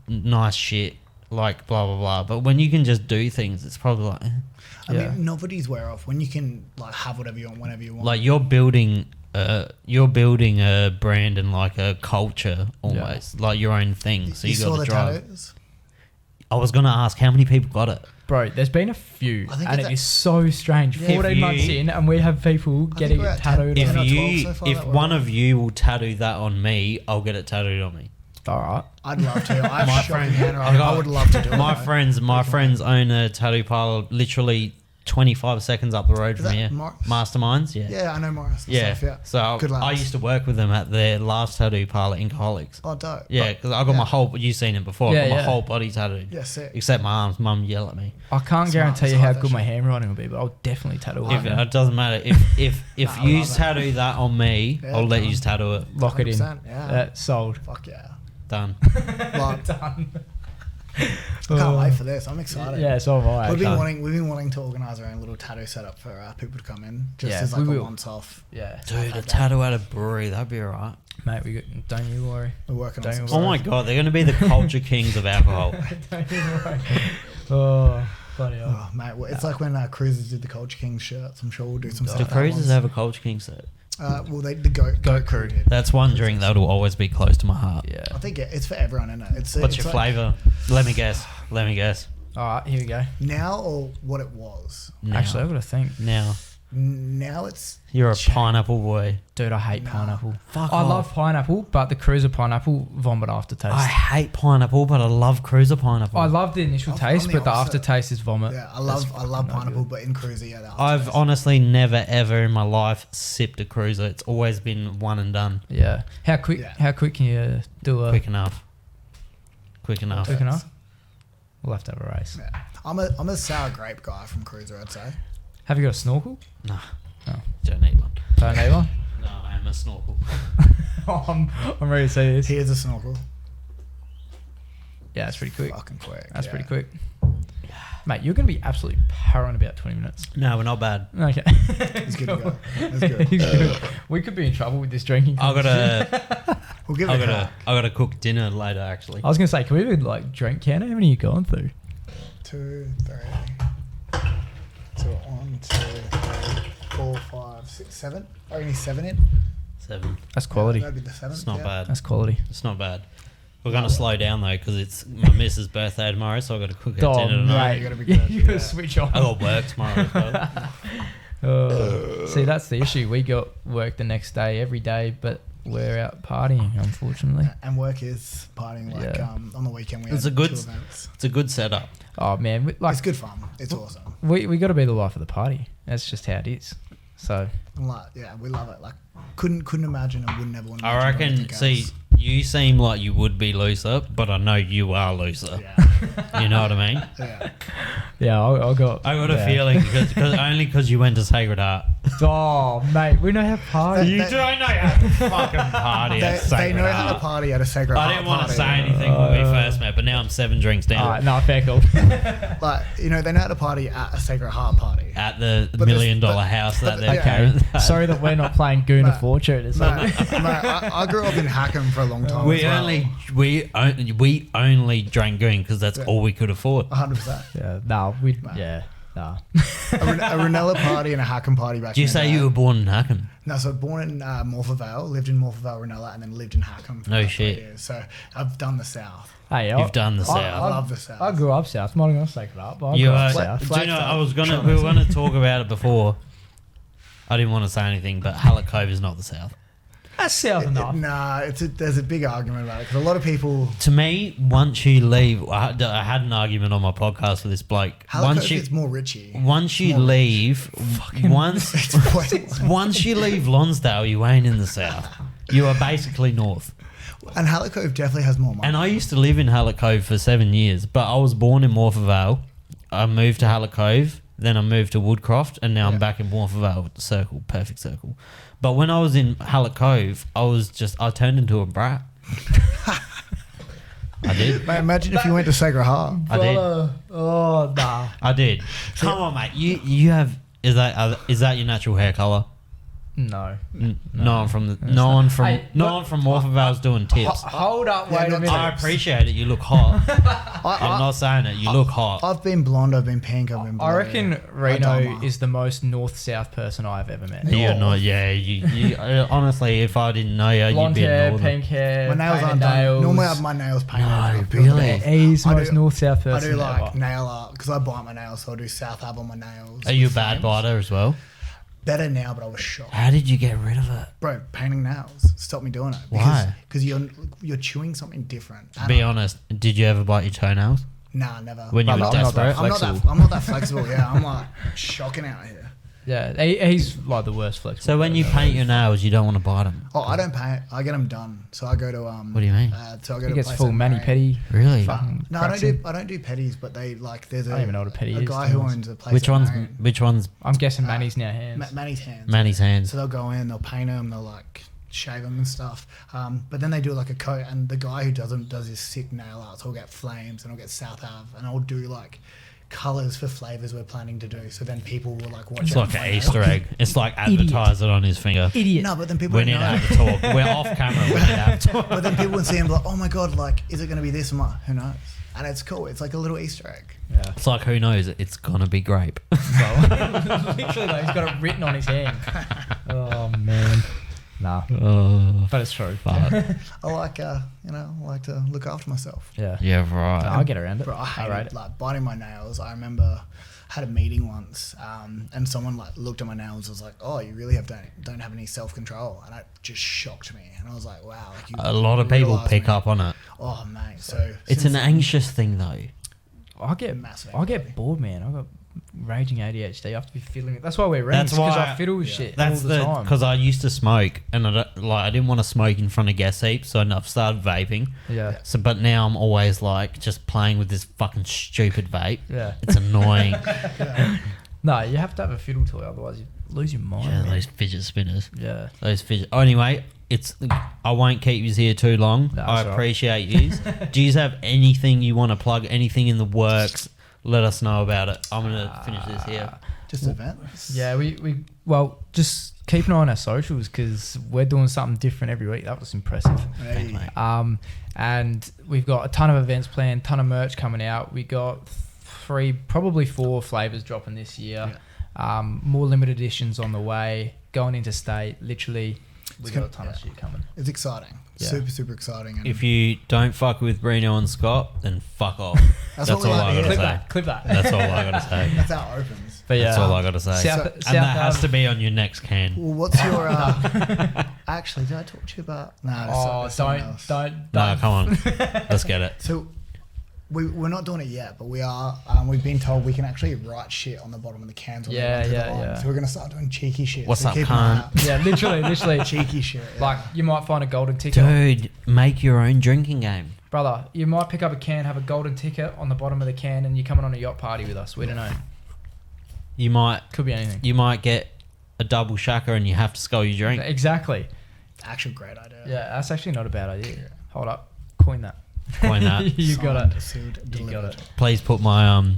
nice shit, like blah blah blah. But when you can just do things, it's probably like. I Yeah. mean, novelties wear off when you can like have whatever you want whenever you want. Like you're building a brand and like a culture almost, like your own thing. So you you saw got the to drive. tattoos? I was gonna ask how many people got it. bro, there's been a few, I think and it's it is so strange. Yeah. 14 If months you- in, and we have people getting we're it at 10 tattooed. If If not 12 you, so far, if that one way. of you will tattoo that on me, I'll get it tattooed on me. All right. I'd love to. I have My shocking friend- handwriting. I would love to do it. My though. friends own a tattoo parlor literally 25 seconds up the road Is from that here. Morris? Masterminds, yeah. Yeah, I know Morris. And Yeah. Stuff, yeah. So Good I lads. used to work with them at their last tattoo parlor, Alcoholics. Oh, dope. Yeah, because I got my whole. You've seen it before. Yeah, I got my yeah. whole body tattooed. Yeah, sick. Except my arms. Mum yell at me. I can't Smart, guarantee you smart how that good my shit. handwriting will be, but I'll definitely tattoo If it. it doesn't matter. If Nah, I you love it. tattoo that on me, Yeah, I'll let done. you tattoo it. Lock it in. 100%, yeah. Sold. Fuck yeah. Done. Like, Done. I can't wait for this. I'm excited. Yeah, so have I. We've actually. been wanting to organise our own little tattoo setup for people to come in, just Yeah, as like we a will. once-off. Yeah, Dude, a tattoo at a brewery, that'd be alright. mate. Don't you worry. We're working on Don't some Oh my stuff. god, they're gonna be the culture kings of alcohol. Don't you worry. Oh, bloody hell. Oh, mate, well, it's like when Cruisers did the Culture Kings shirts. I'm sure we'll do some Do stuff. that cruisers ones. have a culture king set? Well, the goat crew did. That's one drink that'll always be close to my heart. Yeah. I think it's for everyone, isn't it? It's What's it's your like flavour? Let me guess. All right, here we go. now or what it was. Now. Actually, I've got to think. Now it's You're a pineapple boy. Dude, I hate Nah. pineapple. Fuck I off. love pineapple, but the cruiser pineapple vomit aftertaste. I hate pineapple, but I love cruiser pineapple. I love the initial I'm taste, the but the opposite. aftertaste is vomit. yeah. I That's love fucking no pineapple, good. but in Cruiser, yeah. the I've aftertaste. honestly never ever in my life sipped a cruiser. It's always been one and done. Yeah. How quick? Yeah. How quick can you do a? Quick enough. Quick enough. Quick enough. We'll have to have a race. Yeah. I'm a sour grape guy from Cruiser, I'd say. Have you got a snorkel? Nah. Oh. Don't need one. Don't need one. No, I am a snorkel. I'm ready to see this. Here's a snorkel. Yeah, that's pretty quick. Fucking quick. That's yeah. pretty quick. Mate, you're going to be absolutely powering about 20 minutes. No, we're not bad. Okay. It's good to go. That's good. He's good. We could be in trouble with this drinking. I competition. gotta, We'll give I it a gotta, crack. I gotta cook dinner later. Actually, I was going to say, can we even like drink count? How many are you going through? 2, 3. So 1, 2, 3, 4, 5, 6, 7. Only 7 in. 7. That's quality. That'd be the 7th. It's not bad. That's quality. It's not bad. We're going to slow down though because it's my missus' birthday tomorrow, so I've got to cook her dinner tonight. You gotta be good. You gotta switch on. I got work tomorrow as well. See, that's the issue. We got work the next day, every day, but we're out partying, unfortunately. And work is partying. Like on the weekend, we It's had a good 2 events. It's a good setup. Oh man, It's good fun. It's awesome. we got to be the life of the party. That's just how it is. So And we love it. Like couldn't imagine and would never want to. I reckon. See, you seem like you would be looser, but I know you are looser. Yeah. You know what I mean? Yeah. I got a feeling because you went to Sacred Heart. Oh mate, we know how to party. You don't know how to fucking party at They Sacred know Heart. how to party at a Sacred Heart I didn't want to party. say anything when we first met, but now I'm 7 drinks down. No, fair call. Like they know how to party at a Sacred Heart party. At the $1 But million this- but- house that but- they're yeah. carrying. Sorry that we're not playing Goon of Fortune or something. I grew up in Hackham for a long time. We as well. we only drank Goon because that's all we could afford. 100%. Yeah, no, nah. A Ranella party and a Hackham party back. Did you in the say day. you were born in Hackham? No, so born in Morphettvale, lived in Morphettvale, Ranella, and then lived in Hackham for No about 3 shit. years. So I've done the South. Hey, You've done the I South. love the South. I grew up south. I'm not gonna take it up. But I You grew are. up south. Do you know? We were going to talk about it before. I didn't want to say anything, but Hallett Cove is not the South. That's south enough. Nah, there's a big argument about it because a lot of people. To me, once you leave, I had an argument on my podcast with this bloke. Halifax is more richy. Once you leave, once you leave Lonsdale, you ain't in the South. You are basically north. And Hallett Cove definitely has more money. And I used to live in Hallett Cove for 7 years, but I was born in Morphettvale. I moved to Hallett Cove, then I moved to Woodcroft, and now I'm back in Morphettvale. Circle, perfect circle. But when I was in Hallett Cove, I turned into a brat. I did. Mate, imagine if you went to Sacred Heart. I did. Oh, nah. I did. Come on, mate. You have. Is that your natural hair color? No. No one from Morphettvale's doing tips. Hold up, wait a not minute. I appreciate it. You look hot. I'm not saying it. You look hot. I've been blonde, I've been pink, I've been blue. I reckon I've Reno done is the most north-south person I've ever met. You're not. Yeah. You honestly, if I didn't know you, Blonde you'd be a hair, northern. pink hair, my nails painted aren't done. nails. Normally I have my nails painted. No, up. really? He's the I most do- north-south I person do like ever. nail art because I bite my nails, so I do South Ave on my nails. Are you a with bad frames. biter as well? Better now, but I was shocked. How did you get rid of it? Bro, painting nails stopped me doing it. Why? Because you're chewing something different. Be honest. Did you ever bite your toenails Nah, never. when you I'm were not that desperate? flexible. I'm not that flexible. Yeah, I'm like shocking out here. Yeah, he's like the worst flexible. So when you paint your nails, you don't want to bite them. Oh, I don't paint. I get them done. So I go to What do you mean? So I go he to gets a place full in mani Reno. pedi. Really? Fucking No, I cracks don't him. do. I don't do petties, but they like. There's I don't even know what a petty a is, guy to be who honest. owns a place. Which in one's? Reno. Which one's? I'm guessing Manny's now hands. Manny's hands. Manny's hands. So they'll go in, they'll paint them, they'll like shave them and stuff. But then they do like a coat, and the guy who does them does his sick nail art. So I'll get flames, and I'll get South Ave, and I'll do like colors for flavors we're planning to do. So then people will like watch. It's out like for an my Easter nails. egg. It's like advertise it on his finger. Idiot. No, but then people We need don't to know. have a talk. We're off camera. We need to have a talk. But then people would see him like, oh my god, like, is it going to be this? I'm like, who knows? And it's cool. It's like a little Easter egg. Yeah. It's like who knows? It's gonna be grape. Literally, like, he's got it written on his hand. Oh man. Nah. Oh, But it's true. fuck. I like, I like to look after myself. Yeah. Yeah, right. I'll get around it. Bro, I hate Alright. it. Like biting my nails. I remember I had a meeting once, and someone like looked at my nails and was like, "Oh, you really don't have any self control," and it just shocked me. And I was like, "Wow!" Like A lot of people realise pick me. up on it. Oh, mate. So It's since an anxious thing, though. I get Massive I get anxiety. bored, man. I got raging ADHD. I have to be fiddling it. That's why we're rings, That's because why- I fiddle with shit That's all the time. because I used to smoke, and I didn't want to smoke in front of guest heaps, so I've started vaping. Yeah. So, but now I'm always like just playing with this fucking stupid vape. Yeah. It's annoying. No, you have to have a fiddle toy, otherwise you lose your mind. Yeah, man. those fidget spinners. Yeah. Those fidget. Oh, anyway, I won't keep you here too long. That's I right. appreciate you. Do you have anything you want to plug? Anything in the works? Let us know about it. I'm gonna finish this here. just events. Yeah, we just keep an eye on our socials because we're doing something different every week. That was impressive. Hey. mate. And we've got a ton of events planned, ton of merch coming out. We got probably 4 flavors dropping this year. More limited editions on the way. Going into state, literally, we got a ton of shit coming. It's exciting. Yeah. Super, super exciting. And If you don't fuck with Reno and Scott, then fuck off. That's That's what we all like I to gotta hear. say. Clip that. That's all I gotta say. that's how it opens. But yeah, That's all I gotta say. South, And that has to be on your next can. Well, what's your... actually, did I talk to you about... No, that's something else. don't. No, come on. Let's get it. So we're not doing it yet, but we are. We've been told we can actually write shit on the bottom of the cans. When Yeah, we run through the yeah, line. yeah. So we're gonna start doing cheeky shit. What's so up, keep an eye out. Yeah, literally. Cheeky shit. Yeah. Like, you might find a golden ticket. Dude, make your own drinking game. Brother, you might pick up a can, have a golden ticket on the bottom of the can, and you're coming on a yacht party with us. We don't know. You might Could be anything. you might get a double shacker and you have to scull your drink. Exactly. actual great idea. Yeah, that's actually not a bad idea. Yeah. Hold up. Coin that. Coin that. You got it. Sealed, You delivered. got it. Please put my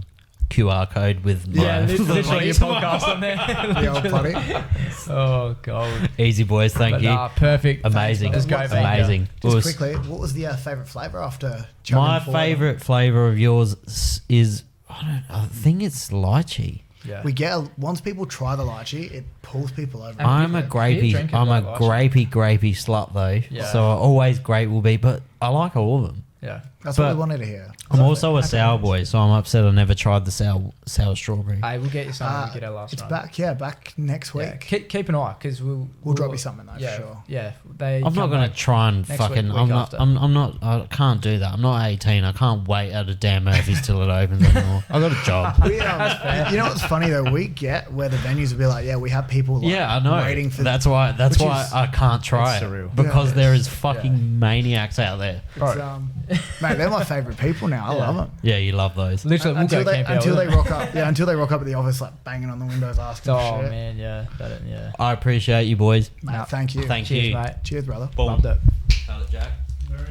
QR code with my Yeah, literally your links. podcast on there. The old potty. Oh, God. Easy boys, thank But you. nah, perfect. Amazing. Let's go, Thanks, baby. Amazing. It Just was- quickly, what was the favourite flavour after my chugging four? favourite flavour of yours is I think it's lychee. Yeah. We get once people try the lychee, it pulls people over. And I'm a people grapey. drink it I'm a like grapey slut though. Yeah. So always grape will be, but I like all of them. Yeah. That's what but we wanted to hear. I'm So also a happy sour days. boy, so I'm upset I never tried the sour strawberry. Hey, we'll get you something when we get our last It's run. back, back next week. Yeah, keep an eye because we'll drop you something though, yeah, for sure. Yeah, I'm not come gonna back. try and next fucking. week I'm not. after. I'm not. I can't do that. I'm not 18. I can't wait at a damn Murphy's till it opens anymore. I got a job. We, you know what's funny though? We get where the venues will be like, yeah, we have people like, Yeah, I know. waiting for That's why. That's which why is- I can't try it's it surreal. because Yeah, there is fucking maniacs out there. It's, mate, they're my favourite people now. I love them. Yeah, you love those. Literally, we'll Until go they camp out until with they them. rock up, until they rock up at the office like banging on the windows asking for Oh shit. man, yeah, yeah. I appreciate you boys. Mate, thank you. Thank Cheers, you. mate. Cheers, brother. Boom. Loved it. Jack.